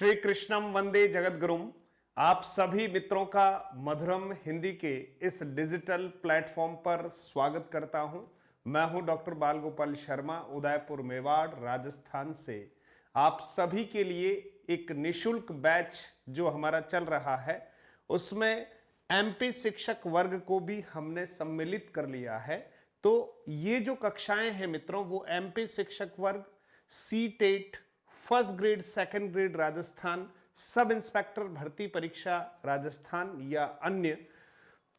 श्री कृष्णम वंदे जगद्गुरुम। आप सभी मित्रों का मधुरम हिंदी के इस डिजिटल प्लेटफॉर्म पर स्वागत करता हूं। मैं हूं डॉक्टर बाल गोपाल शर्मा, उदयपुर मेवाड़ राजस्थान से। आप सभी के लिए एक निशुल्क बैच जो हमारा चल रहा है उसमें एमपी शिक्षक वर्ग को भी हमने सम्मिलित कर लिया है। तो ये जो कक्षाएं हैं मित्रों, वो एमपी शिक्षक वर्ग, C TET, first grade second grade Rajasthan, sub inspector भर्ती परीक्षा राजस्थान या अन्य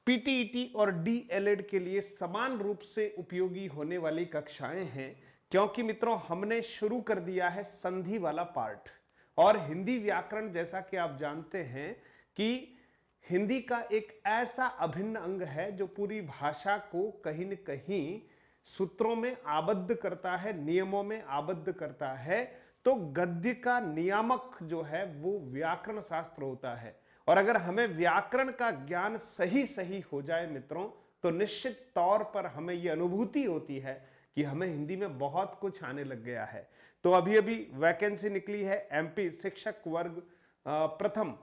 पीटीईटी और डीएलएड के लिए समान रूप से उपयोगी होने वाली कक्षाएं हैं। क्योंकि मित्रों हमने शुरू कर दिया है संधि वाला पार्ट। और हिंदी व्याकरण, जैसा कि आप जानते हैं कि हिंदी का एक ऐसा अभिन्न अंग है जो पूरी भाषा को कहीं न कहीं सूत्रों में आबद्ध करता है, नियमों में आबद्ध करता है। तो गद्य का नियामक जो है वो व्याकरण शास्त्र होता है। और अगर हमें व्याकरण का ज्ञान सही सही हो जाए मित्रों, तो निश्चित तौर पर हमें यह अनुभूति होती है कि हमें हिंदी में बहुत कुछ आने लग गया है। तो अभी अभी वैकेंसी निकली है एमपी शिक्षक वर्ग प्रथम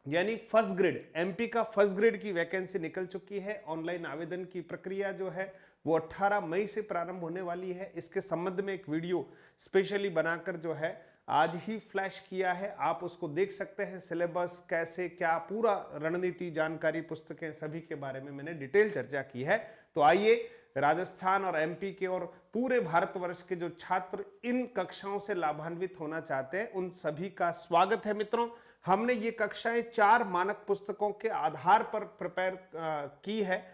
यानी फर्स्ट ग्रेड, एमपी का फर्स्ट ग्रेड की वैकेंसी निकल चुकी है। ऑनलाइन आवेदन की प्रक्रिया जो है वो 18 मई से प्रारंभ होने वाली है। इसके संबंध में एक वीडियो स्पेशली बनाकर जो है आज ही फ्लैश किया है, आप उसको देख सकते हैं। सिलेबस कैसे क्या, पूरा रणनीति, जानकारी, पुस्तकें, सभी के बारे में मैंने डिटेल चर्चा की है। तो आइए, राजस्थान और एमपी के और पूरे भारतवर्ष के जो छात्र इन कक्षाओं से लाभान्वित होना चाहते हैं उन सभी का स्वागत है मित्रों। हमने ये कक्षाएं 4 मानक पुस्तकों के आधार पर प्रिपेयर की है।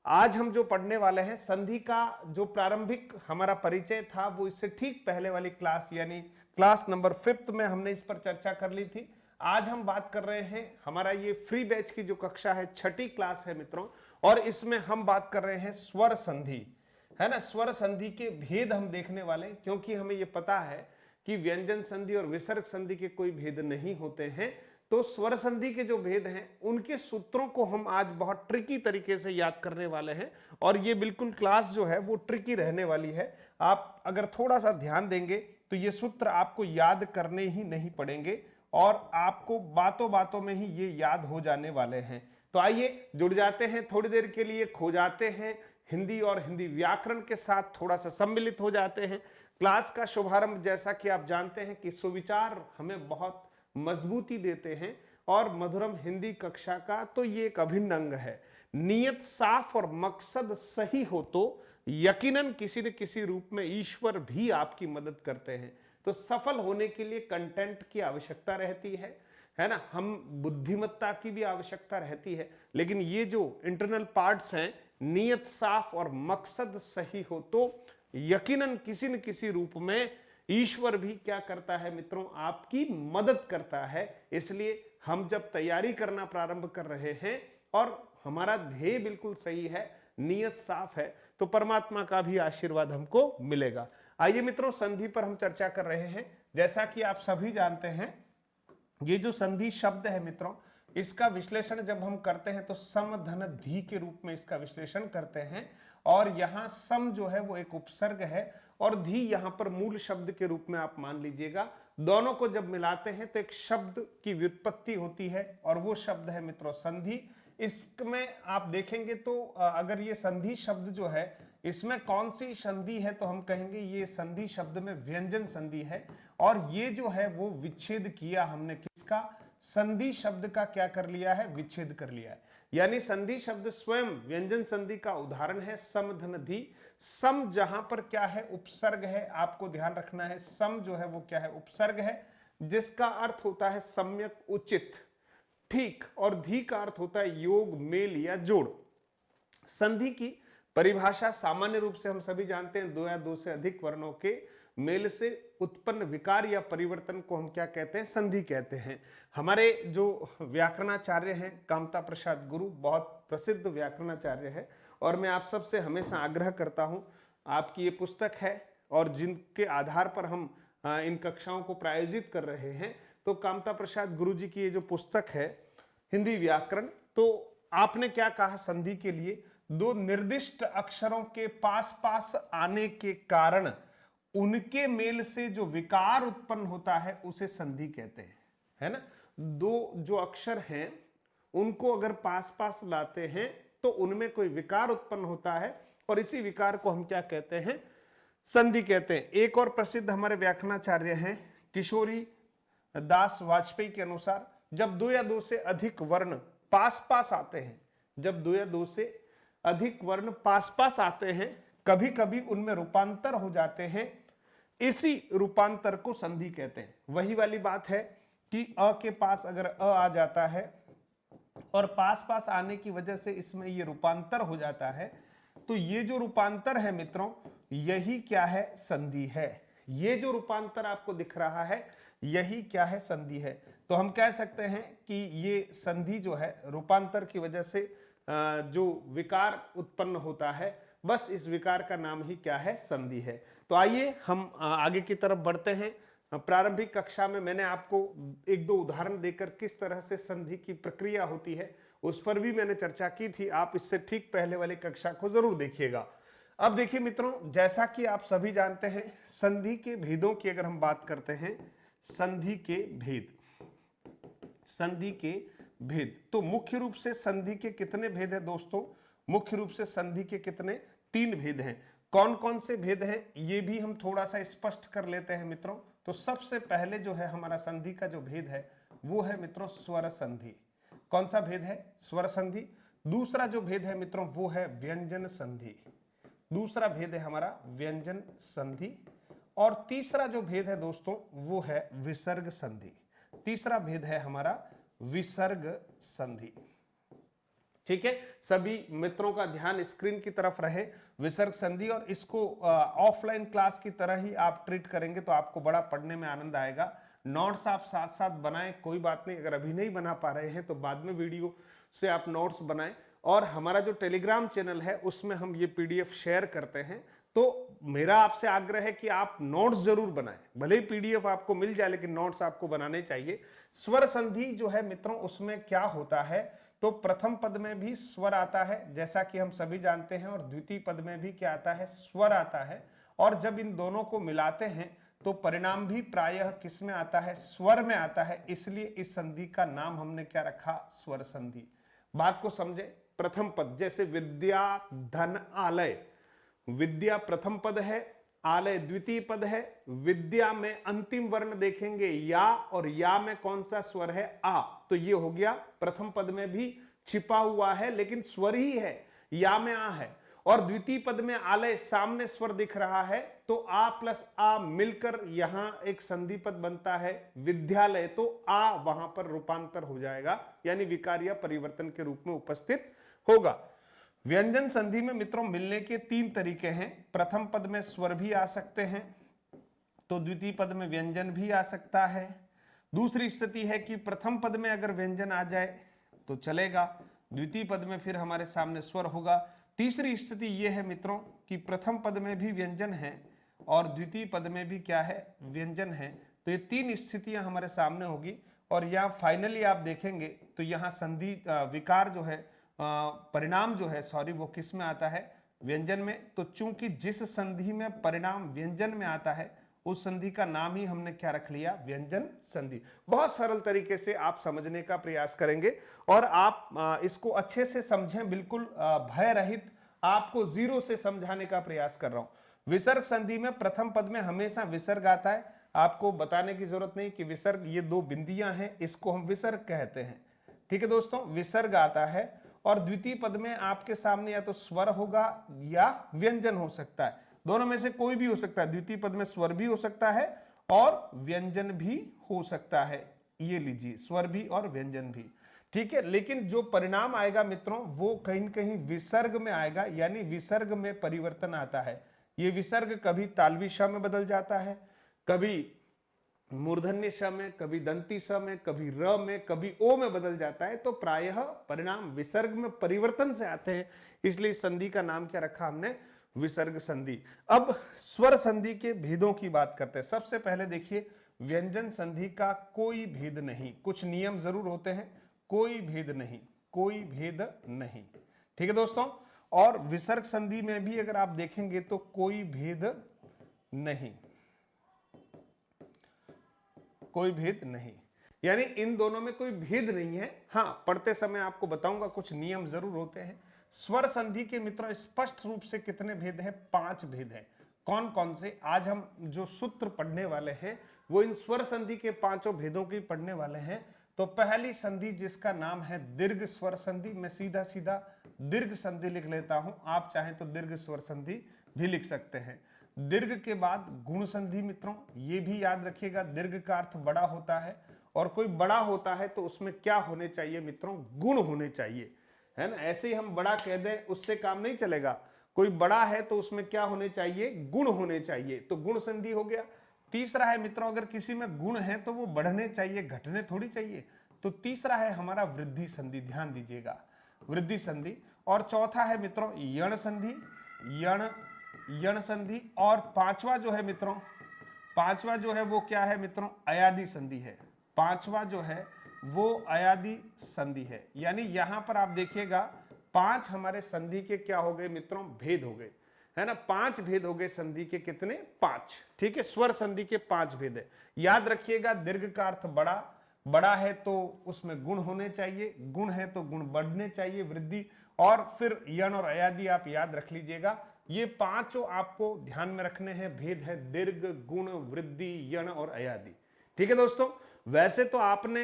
आज हम जो पढ़ने वाले हैं, संधि का जो प्रारंभिक हमारा परिचय था वो इससे ठीक पहले वाली क्लास यानी क्लास नंबर 5 में हमने इस पर चर्चा कर ली थी। आज हम बात कर रहे हैं, हमारा ये फ्री बैच की जो कक्षा है 6ठी क्लास है मित्रों, और इसमें हम बात कर रहे हैं स्वर संधि, है ना। स्वर संधि के भेद हम देखने वाले हैं, क्योंकि हमें ये पता है कि व्यंजन संधि और विसर्ग संधि के कोई भेद नहीं होते हैं। तो स्वर संधि के जो भेद हैं उनके सूत्रों को हम आज बहुत ट्रिकी तरीके से याद करने वाले हैं। और ये बिल्कुल क्लास जो है वो ट्रिकी रहने वाली है। आप अगर थोड़ा सा ध्यान देंगे तो ये सूत्र आपको याद करने ही नहीं पड़ेंगे और आपको बातों बातों में ही ये याद हो जाने वाले हैं। तो आइए जुड़ जाते हैं, थोड़ी देर के लिए खो जाते हैं हिंदी और हिंदी व्याकरण के साथ, थोड़ा सा सम्मिलित हो जाते हैं। क्लास का शुभारंभ, जैसा कि आप जानते हैं कि सुविचार हमें बहुत मजबूती देते हैं और मधुरम हिंदी कक्षा का तो ये एक अभिन्न अंग है। नियत साफ और मकसद सही हो तो यकीनन किसी न किसी रूप में ईश्वर भी आपकी मदद करते हैं। तो सफल होने के लिए कंटेंट की आवश्यकता रहती है ना, हम बुद्धिमत्ता की भी आवश्यकता रहती है। लेकिन ये जो इंटरनल पार्ट्स हैं, नियत साफ और मकसद सही हो तो यकीनन किसी न किसी रूप में ईश्वर भी क्या करता है मित्रों, आपकी मदद करता है। इसलिए हम जब तैयारी करना प्रारंभ कर रहे हैं और हमारा ध्येय बिल्कुल सही है, नियत साफ है, तो परमात्मा का भी आशीर्वाद हमको मिलेगा। आइए मित्रों, संधि पर हम चर्चा कर रहे हैं। जैसा कि आप सभी जानते हैं, ये जो संधि शब्द है मित्रों, इसका विश्लेषण जब हम करते हैं तो सम धन धी के रूप में इसका विश्लेषण करते हैं। और यहां सम जो है वो एक उपसर्ग है और धी यहां पर मूल शब्द के रूप में आप मान लीजिएगा। दोनों को जब मिलाते हैं तो एक शब्द की व्युत्पत्ति होती है और वो शब्द है मित्रों संधि। इसमें आप देखेंगे तो अगर ये संधि शब्द जो है इसमें कौन सी संधि है, तो हम कहेंगे ये संधि शब्द में व्यंजन संधि है। और ये जो है वो विच्छेद किया हमने किसका, संधि शब्द का क्या कर लिया है, विच्छेद कर लिया है। यानी संधि शब्द स्वयं व्यंजन संधि का उदाहरण है सम धन धी। सम जहां पर क्या है, उपसर्ग है, आपको ध्यान रखना है। सम जो है वो क्या है, उपसर्ग है, जिसका अर्थ होता है सम्यक, उचित, ठीक। और धी का अर्थ होता है योग, मेल या जोड़। संधि की परिभाषा सामान्य रूप से हम सभी जानते हैं, दो या दो से अधिक वर्णों के मेल से उत्पन्न विकार या परिवर्तन को हम क्या कहते हैं, संधि कहते हैं। हमारे जो व्याकरणाचार्य हैं कामता प्रसाद गुरु, बहुत प्रसिद्ध व्याकरणाचार्य है, और मैं आप सबसे हमेशा आग्रह करता हूं, आपकी ये पुस्तक है और जिनके आधार पर हम इन कक्षाओं को प्रायोजित कर रहे हैं, तो कामता प्रसाद गुरु जी की ये जो पुस्तक है हिंदी व्याकरण, तो आपने क्या कहा, संधि के लिए दो निर्दिष्ट अक्षरों के पास पास आने के कारण उनके मेल से जो विकार उत्पन्न होता है उसे संधि कहते हैं, है ना। दो जो अक्षर हैं उनको अगर पास पास लाते हैं तो उनमें कोई विकार उत्पन्न होता है और इसी विकार को हम क्या कहते हैं, संधि कहते हैं। एक और प्रसिद्ध हमारे व्याकरणाचार्य हैं किशोरी दास वाजपेयी के अनुसार जब दो या दो से अधिक वर्ण पास पास आते हैं, जब दो या दो से अधिक वर्ण पास पास आते हैं, कभी कभी उनमें रूपांतर हो जाते हैं, इसी रूपांतर को संधि कहते हैं। वही वाली बात है कि अ के पास अगर अ आ जाता है और पास पास आने की वजह से इसमें ये रूपांतर हो जाता है, तो ये जो रूपांतर है मित्रों, यही क्या है, संधि है। ये जो रूपांतर आपको दिख रहा है यही क्या है, संधि है। तो हम कह सकते हैं कि ये संधि जो है रूपांतर की वजह से जो विकार उत्पन्न होता है, बस इस विकार का नाम ही क्या है, संधि है। तो आइए हम आगे की तरफ बढ़ते हैं। प्रारंभिक कक्षा में मैंने आपको एक दो उदाहरण देकर किस तरह से संधि की प्रक्रिया होती है उस पर भी मैंने चर्चा की थी। आप इससे ठीक पहले वाली कक्षा को जरूर देखिएगा। अब देखिए मित्रों, जैसा कि आप सभी जानते हैं, संधि के भेदों की अगर हम बात करते हैं, संधि के भेद, संधि के भेद, तो मुख्य रूप से संधि के कितने भेद हैं दोस्तों? मुख्य रूप से संधि के कितने? 3 भेद हैं। कौन कौन से भेद हैं ये भी हम थोड़ा सा स्पष्ट कर लेते हैं मित्रों। तो सबसे पहले जो है हमारा संधि का जो भेद है वो है मित्रों स्वर संधि। कौन सा भेद है? स्वर संधि। दूसरा जो भेद है मित्रों वो है व्यंजन संधि। दूसरा भेद है हमारा व्यंजन संधि। और तीसरा जो भेद है दोस्तों वो है विसर्ग संधि। तीसरा भेद है हमारा विसर्ग संधि। ठीक है, सभी मित्रों का ध्यान स्क्रीन की तरफ रहे। विसर्ग संधि, और इसको ऑफलाइन क्लास की तरह ही आप ट्रीट करेंगे तो आपको बड़ा पढ़ने में आनंद आएगा। नोट्स आप साथ साथ बनाएं, कोई बात नहीं, अगर अभी नहीं बना पा रहे हैं तो बाद में वीडियो से आप नोट्स बनाएं। और हमारा जो टेलीग्राम चैनल है उसमें हम ये पीडीएफ शेयर करते हैं, तो मेरा आपसे आग्रह है कि आप नोट्स जरूर बनाएं। भले ही पीडीएफ आपको मिल जाए लेकिन नोट्स आपको बनाने चाहिए। स्वर संधि जो है मित्रों उसमें क्या होता है, तो प्रथम पद में भी स्वर आता है जैसा कि हम सभी जानते हैं, और द्वितीय पद में भी क्या आता है, स्वर आता है। और जब इन दोनों को मिलाते हैं तो परिणाम भी प्रायः किस में आता है, स्वर में आता है। इसलिए इस संधि का नाम हमने क्या रखा, स्वर संधि। बात को समझे। प्रथम पद जैसे विद्या धन आलय, विद्या प्रथम पद है, आलय द्वितीय पद है। विद्या में अंतिम वर्ण देखेंगे या, और या में कौन सा स्वर है, आ, तो ये हो गया प्रथम पद में भी छिपा हुआ है लेकिन स्वर ही है, या में आ है। और द्वितीय पद में आलय सामने स्वर दिख रहा है, तो आ प्लस आ मिलकर यहां एक संधि पद बनता है विद्यालय, तो आ वहां पर रूपांतर हो जाएगा, यानी विकार या परिवर्तन के रूप में उपस्थित होगा। व्यंजन संधि में मित्रों मिलने के 3 तरीके हैं। प्रथम पद में स्वर भी आ सकते हैं, तो द्वितीय पद में व्यंजन भी आ सकता है। दूसरी स्थिति है कि प्रथम पद में अगर व्यंजन आ जाए तो चलेगा, द्वितीय पद में फिर हमारे सामने स्वर होगा। तीसरी स्थिति यह है मित्रों कि प्रथम पद में भी व्यंजन है और द्वितीय पद में भी क्या है, व्यंजन है। तो ये 3 स्थितियां हमारे सामने होगी। और यहाँ फाइनली आप देखेंगे तो यहाँ संधि विकार जो है, परिणाम जो है, सॉरी, वो किस में आता है, व्यंजन में। तो चूंकि जिस संधि में परिणाम व्यंजन में आता है उस संधि का नाम ही हमने क्या रख लिया, व्यंजन संधि। बहुत सरल तरीके से आप समझने का प्रयास करेंगे और आप इसको अच्छे से समझें, बिल्कुल भय रहित। आपको जीरो से समझाने का प्रयास कर रहा हूं। विसर्ग संधि में प्रथम पद में हमेशा विसर्ग आता है। आपको बताने की जरूरत नहीं कि विसर्ग, ये 2 बिंदियां हैं, इसको हम विसर्ग कहते हैं। ठीक है दोस्तों, विसर्ग आता है। और द्वितीय पद में आपके सामने या तो स्वर होगा या व्यंजन हो सकता है, दोनों में से कोई भी हो सकता है। द्वितीय पद में स्वर भी हो सकता है और व्यंजन भी हो सकता है। ये लीजिए, स्वर भी और व्यंजन भी। ठीक है, लेकिन जो परिणाम आएगा मित्रों वो कहीं न कहीं विसर्ग में आएगा, यानी विसर्ग में परिवर्तन आता है। ये विसर्ग कभी तालवी श में बदल जाता है, कभी मूर्धन्य श में, कभी दंती स में, कभी र में, कभी ओ में बदल जाता है। तो प्रायः परिणाम विसर्ग में परिवर्तन से आते हैं, इसलिए संधि का नाम क्या रखा हमने, विसर्ग संधि। अब स्वर संधि के भेदों की बात करते हैं। सबसे पहले देखिए, व्यंजन संधि का कोई भेद नहीं, कुछ नियम जरूर होते हैं, कोई भेद नहीं, कोई भेद नहीं। ठीक है दोस्तों। और विसर्ग संधि में भी अगर आप देखेंगे तो कोई भेद नहीं, कोई भेद नहीं। यानी इन दोनों में कोई भेद नहीं है। हाँ, पढ़ते समय आपको बताऊंगा कुछ नियम जरूर होते हैं। स्वर संधि के मित्रों स्पष्ट रूप से कितने भेद हैं? 5 भेद हैं। कौन कौन से? आज हम जो सूत्र पढ़ने वाले हैं वो इन स्वर संधि के 5 भेदों की पढ़ने वाले हैं। तो पहली संधि जिसका नाम है दीर्घ स्वर संधि, मैं सीधा सीधा दीर्घ संधि लिख लेता हूं, आप चाहें तो दीर्घ स्वर संधि भी लिख सकते हैं। दीर्घ के बाद गुण संधि मित्रों, ये भी याद रखिएगा, दीर्घ का अर्थ बड़ा होता है और कोई बड़ा होता है तो उसमें क्या होने चाहिए मित्रों? गुण होने चाहिए, है ना। ऐसे ही हम बड़ा कह दें उससे काम नहीं चलेगा, कोई बड़ा है तो उसमें क्या होने चाहिए? गुण होने चाहिए, तो गुण संधि हो गया। तीसरा है मित्रों, अगर किसी में गुण है तो वो बढ़ने चाहिए, घटने थोड़ी चाहिए, तो तीसरा है हमारा वृद्धि संधि, ध्यान दीजिएगा, वृद्धि संधि। और चौथा है मित्रों यण संधि, यण संधि। और पांचवा जो है मित्रों, पांचवा जो है वो क्या है मित्रों? अयादि संधि है। पांचवा जो है वो अयादि संधि है। यानी यहां पर आप देखिएगा 5 हमारे संधि के क्या हो गए मित्रों? भेद हो गए, है ना। 5 भेद हो गए संधि के, कितने? 5। ठीक है, स्वर संधि के 5 भेद है। याद रखिएगा, दीर्घ का अर्थ बड़ा, बड़ा है तो उसमें गुण होने चाहिए, गुण है तो गुण बढ़ने चाहिए, वृद्धि। और फिर यण और अयादि आप याद रख लीजिएगा। ये 5 आपको ध्यान में रखने हैं, भेद है दीर्घ, गुण, वृद्धि, यण और अयादि। ठीक है दोस्तों, वैसे तो आपने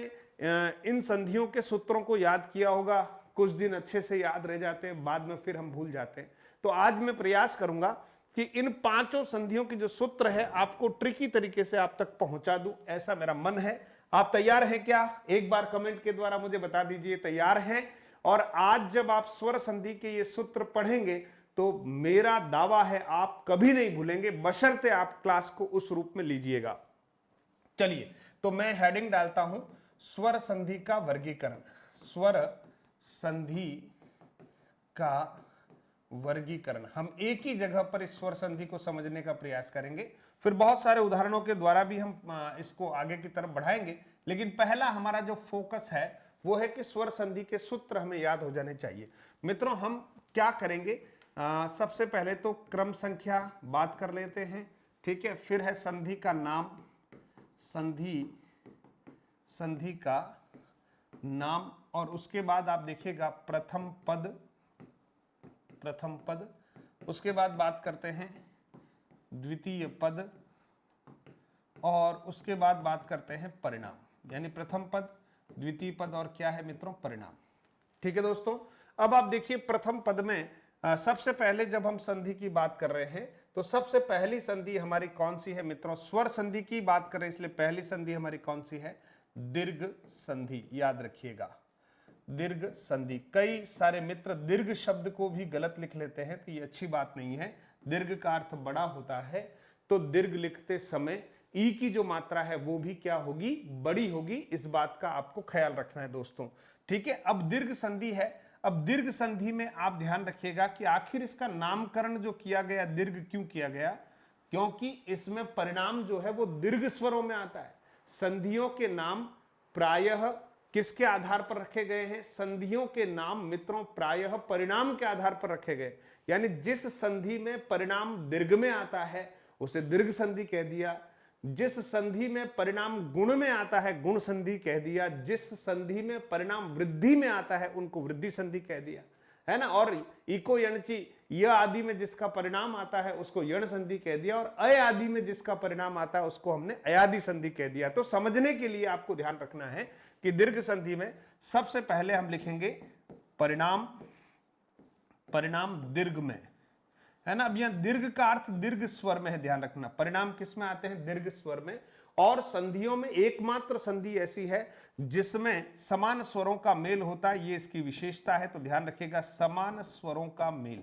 इन संधियों के सूत्रों को याद किया होगा, कुछ दिन अच्छे से याद रह जाते हैं, बाद में फिर हम भूल जाते हैं। तो आज मैं प्रयास करूंगा कि इन 5 संधियों की जो सूत्र है आपको ट्रिकी तरीके से आप तक पहुंचा दूं, ऐसा मेरा मन है। आप तैयार हैं क्या? एक बार कमेंट के द्वारा मुझे बता दीजिए तैयार हैं। और आज जब आप स्वर संधि के ये सूत्र पढ़ेंगे तो मेरा दावा है आप कभी नहीं भूलेंगे, बशर्ते आप क्लास को उस रूप में लीजिएगा। चलिए, तो मैं हेडिंग डालता हूं स्वर संधि का वर्गीकरण। स्वर संधि का वर्गीकरण। हम एक ही जगह पर इस स्वर संधि को समझने का प्रयास करेंगे, फिर बहुत सारे उदाहरणों के द्वारा भी हम इसको आगे की तरफ बढ़ाएंगे। लेकिन पहला हमारा जो फोकस है वो है कि स्वर संधि के सूत्र हमें याद हो जाने चाहिए। मित्रों, हम क्या करेंगे? सबसे पहले तो क्रम संख्या बात कर लेते हैं, ठीक है। फिर है संधि का नाम, संधि का नाम। और उसके बाद आप देखिएगा प्रथम पद, उसके बाद बात करते हैं द्वितीय पद, और उसके बाद बात करते हैं परिणाम। यानी प्रथम पद, द्वितीय पद और क्या है मित्रों? परिणाम। ठीक है दोस्तों, अब आप देखिए प्रथम पद में सबसे पहले जब हम संधि की बात कर रहे हैं तो सबसे पहली संधि हमारी कौन सी है मित्रों? स्वर संधि की बात करें इसलिए पहली संधि हमारी कौन सी है? दीर्घ संधि। याद रखिएगा, दीर्घ संधि। कई सारे मित्र दीर्घ शब्द को भी गलत लिख लेते हैं, तो ये अच्छी बात नहीं है। दीर्घ का अर्थ बड़ा होता है, तो दीर्घ लिखते समय ई की जो मात्रा है वो भी क्या होगी? बड़ी होगी। इस बात का आपको ख्याल रखना है दोस्तों, ठीक है। अब दीर्घ संधि है। अब दीर्घ संधि में आप ध्यान रखिएगा कि आखिर इसका नामकरण जो किया गया, दीर्घ क्यों किया गया? क्योंकि इसमें परिणाम जो है वो दीर्घ स्वरों में आता है। संधियों के नाम प्रायः किसके आधार पर रखे गए हैं? संधियों के नाम मित्रों प्रायः परिणाम के आधार पर रखे गए। यानी जिस संधि में परिणाम दीर्घ में आता है उसे दीर्घ संधि कह दिया, जिस संधि में परिणाम गुण में आता है गुण संधि कह दिया, जिस संधि में परिणाम वृद्धि में आता है उनको वृद्धि संधि कह दिया, है ना। और इको यणची य आदि में जिसका परिणाम आता है उसको यण संधि कह दिया, और अय आदि में जिसका परिणाम आता है उसको हमने अयादि संधि कह दिया। तो समझने के लिए आपको ध्यान रखना है कि दीर्घ संधि में सबसे पहले हम लिखेंगे परिणाम, परिणाम दीर्घ में, है ना। अब यहां दीर्घ का अर्थ दीर्घ स्वर में है, ध्यान रखना। परिणाम किस में आते हैं? दीर्घ स्वर में। और संधियों में एकमात्र संधि ऐसी है जिसमें समान स्वरों का मेल होता है, ये इसकी विशेषता है। तो ध्यान रखिएगा, समान स्वरों का मेल,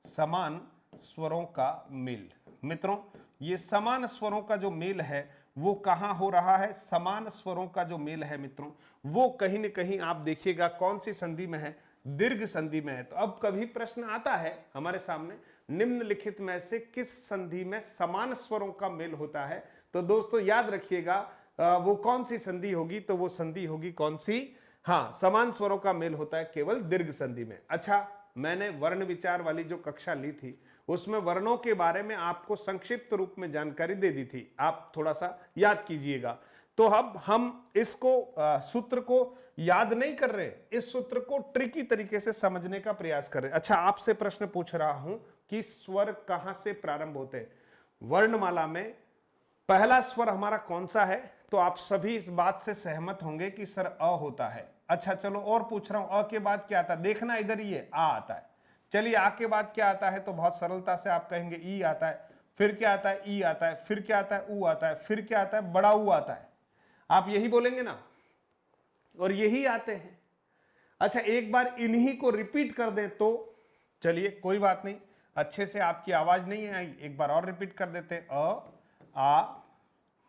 समान स्वरों का मेल। मित्रों, ये समान स्वरों का जो मेल है वो कहां हो रहा है? समान स्वरों का जो मेल है मित्रों वो कहीं ना कहीं आप देखिएगा कौन सी संधि में है? दीर्घ संधि में है। तो अब कभी प्रश्न आता है हमारे सामने, निम्नलिखित में से किस संधि में समान स्वरों का मेल होता है? तो दोस्तों याद रखिएगा वो कौन सी संधि होगी? तो वो संधि होगी कौन सी? हाँ, समान स्वरों का मेल होता है केवल दीर्घ संधि में। अच्छा, मैंने वर्ण विचार वाली जो कक्षा ली थी उसमें वर्णों के बारे में आपको संक्षिप्त रूप में जानकारी दे दी थी, आप थोड़ा सा याद कीजिएगा। तो अब हम इसको सूत्र को याद नहीं कर रहे, इस सूत्र को ट्रिकी तरीके से समझने का प्रयास कर रहे। अच्छा, आपसे प्रश्न पूछ रहा हूं कि स्वर कहां से प्रारंभ होते हैं? वर्णमाला में पहला स्वर हमारा कौन सा है? तो आप सभी इस बात से सहमत होंगे कि सर अ होता है। अच्छा चलो और पूछ रहा हूं, अ के बाद क्या आता है? देखना इधर, ये आ आता है। चलिए आ के बाद क्या आता है? तो बहुत सरलता से आप कहेंगे ई आता है, फिर क्या आता है? ई आता है, फिर क्या आता है? ऊ आता है, फिर क्या आता है? बड़ा ऊ आता है। आप यही बोलेंगे ना, और यही आते हैं। अच्छा, एक बार इन्हीं को रिपीट कर दें तो चलिए कोई बात नहीं, अच्छे से आपकी आवाज नहीं आई, एक बार और रिपीट कर देते। अ, आ,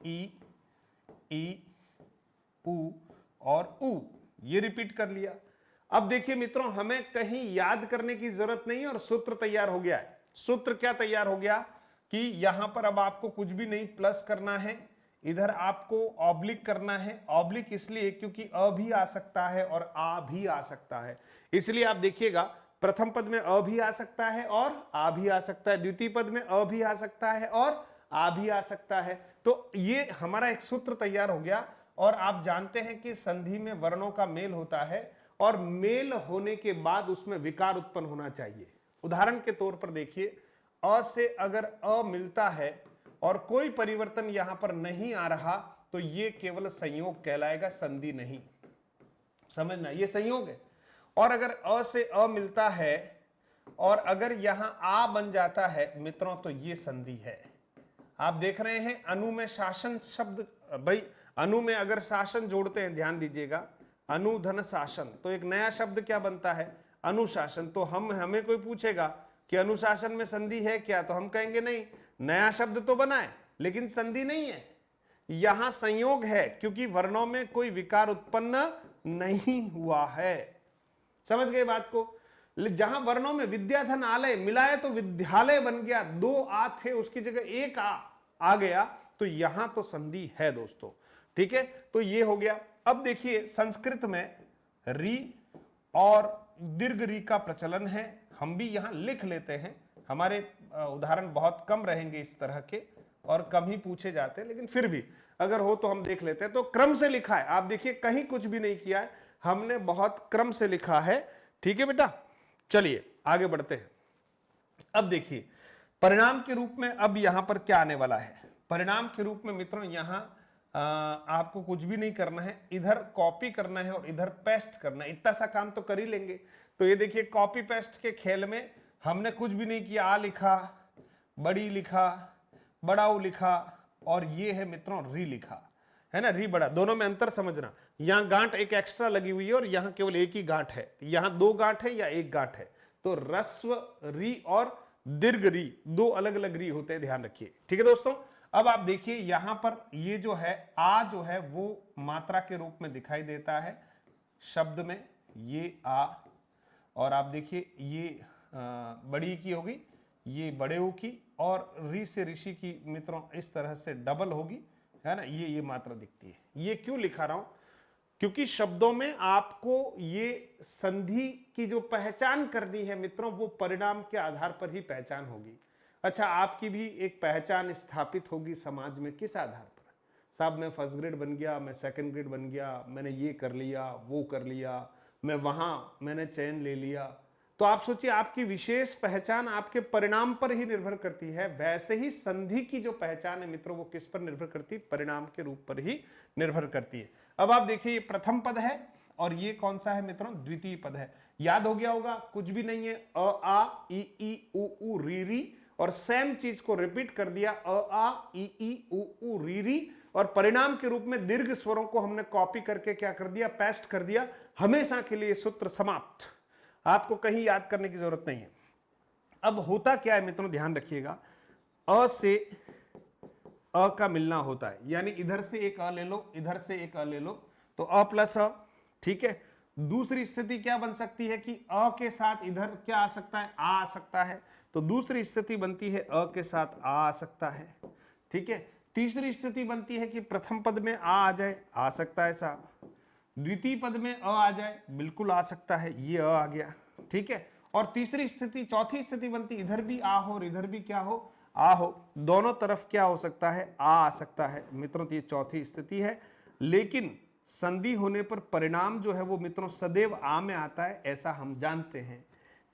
ई, उ और ऊ, ये रिपीट कर लिया। अब देखिए मित्रों, हमें कहीं याद करने की जरूरत नहीं है और सूत्र तैयार हो गया है। सूत्र क्या तैयार हो गया कि यहां पर अब आपको कुछ भी नहीं प्लस करना है, इधर आपको ऑब्लिक करना है। ऑब्लिक इसलिए क्योंकि अ भी आ सकता है और आ भी आ सकता है, इसलिए आप देखिएगा प्रथम पद में अ भी आ सकता है और आ भी आ सकता है, द्वितीय पद में अ भी आ सकता है और आ भी आ सकता है। तो ये हमारा एक सूत्र तैयार हो गया। और आप जानते हैं कि संधि में वर्णों का मेल होता है और मेल होने के बाद उसमें विकार उत्पन्न होना चाहिए। उदाहरण के तौर पर देखिए, अ से अगर अ मिलता है और कोई परिवर्तन यहां पर नहीं आ रहा तो ये केवल संयोग कहलाएगा, संधि नहीं। समझना, ये संयोग है। और अगर अ से अ मिलता है और अगर यहां आ बन जाता है मित्रों तो ये संधि है। आप देख रहे हैं अनु में शासन शब्द, भाई अनु में अगर शासन जोड़ते हैं, ध्यान दीजिएगा, अनुधन शासन, तो एक नया शब्द क्या बनता है? अनुशासन। तो हमें कोई पूछेगा कि अनुशासन में संधि है क्या, तो हम कहेंगे नहीं, नया शब्द तो बना है लेकिन संधि नहीं है, यहां संयोग है क्योंकि वर्णों में कोई विकार उत्पन्न नहीं हुआ है। समझ गए बात को? जहां वर्णों में विद्याधन आलय मिलाए तो विद्यालय बन गया, दो आ थे उसकी जगह एक आ गया, तो यहां तो संधि है दोस्तों। ठीक है, तो ये हो गया। अब देखिए संस्कृत में री और दीर्घ री का प्रचलन है, हम भी यहां लिख लेते हैं। हमारे उदाहरण बहुत कम रहेंगे इस तरह के और कम ही पूछे जाते हैं, लेकिन फिर भी अगर हो तो हम देख लेते हैं। तो क्रम से लिखा है, आप देखिए कहीं कुछ भी नहीं किया है, हमने बहुत क्रम से लिखा है। ठीक है बेटा, चलिए आगे बढ़ते हैं। अब देखिए परिणाम के रूप में अब यहां पर क्या आने वाला है? परिणाम के रूप में मित्रों यहां आपको कुछ भी नहीं करना है, इधर कॉपी करना है और इधर पेस्ट करना है। इतना सा काम तो कर ही लेंगे। तो ये देखिए कॉपी पेस्ट के खेल में हमने कुछ भी नहीं किया, आ लिखा, बड़ी लिखा, बड़ाऊ लिखा और ये है मित्रों री लिखा, है ना, री बड़ा। दोनों में अंतर समझना, यहां गांठ एक एक्स्ट्रा लगी हुई है और यहां केवल एक ही गांठ है, यहां दो गांठ है या एक गांठ है। तो रस्व री और दीर्घ री दो अलग अलग री होते हैं, ध्यान रखिए। ठीक है दोस्तों, अब आप देखिए यहां पर ये जो है आ जो है वो मात्रा के रूप में दिखाई देता है शब्द में, ये आ। और आप देखिए ये बड़ी की होगी, ये बड़े ऊ की, और री से ऋषि की मित्रों इस तरह से डबल होगी, है ना, ये मात्रा दिखती है। ये क्यों लिखा रहा हूं? क्योंकि शब्दों में आपको ये संधि की जो पहचान करनी है मित्रों, वो परिणाम के आधार पर ही पहचान होगी। अच्छा, आपकी भी एक पहचान स्थापित होगी समाज में, किस आधार पर? साहब मैं फर्स्ट ग्रेड बन गया, मैं सेकंड ग्रेड बन गया, मैंने ये कर लिया, वो कर लिया, मैं वहां मैंने चयन ले लिया। तो आप सोचिए आपकी विशेष पहचान आपके परिणाम पर ही निर्भर करती है। वैसे ही संधि की जो पहचान है मित्रों वो किस पर निर्भर करती है? परिणाम के रूप पर ही निर्भर करती है। अब आप देखिए ये प्रथम पद है और ये कौन सा है मित्रों? द्वितीय पद है। याद हो गया होगा, कुछ भी नहीं है, अ आ ई उ री री, और सेम चीज को रिपीट कर दिया, अ आ ई उ री री, और परिणाम के रूप में दीर्घ स्वरों को हमने कॉपी करके क्या कर दिया? पेस्ट कर दिया। हमेशा के लिए सूत्र समाप्त, आपको कहीं याद करने की जरूरत नहीं है। अब होता क्या है मित्रों, ध्यान रखिएगा, अ से अ का मिलना होता है, यानी इधर से एक अ ले लो, इधर से एक अ ले लो, तो अ प्लस अ। ठीक है, दूसरी स्थिति क्या बन सकती है कि अ के साथ इधर क्या आ सकता है? आ सकता है। तो दूसरी स्थिति बनती है अ के साथ आ सकता है। ठीक है, तीसरी स्थिति बनती है कि प्रथम पद में आ जाए, आ सकता है साहब। द्वितीय पद में अ आ जाए, बिल्कुल आ सकता है, ये अ आ गया। ठीक है, और तीसरी स्थिति, चौथी स्थिति बनती, इधर भी आ हो और इधर भी क्या हो? आ हो। दोनों तरफ क्या हो सकता है? आ सकता है मित्रों, तो ये चौथी स्थिति है। लेकिन संधि होने पर परिणाम जो है वो मित्रों सदैव आ में आता है, ऐसा हम जानते हैं।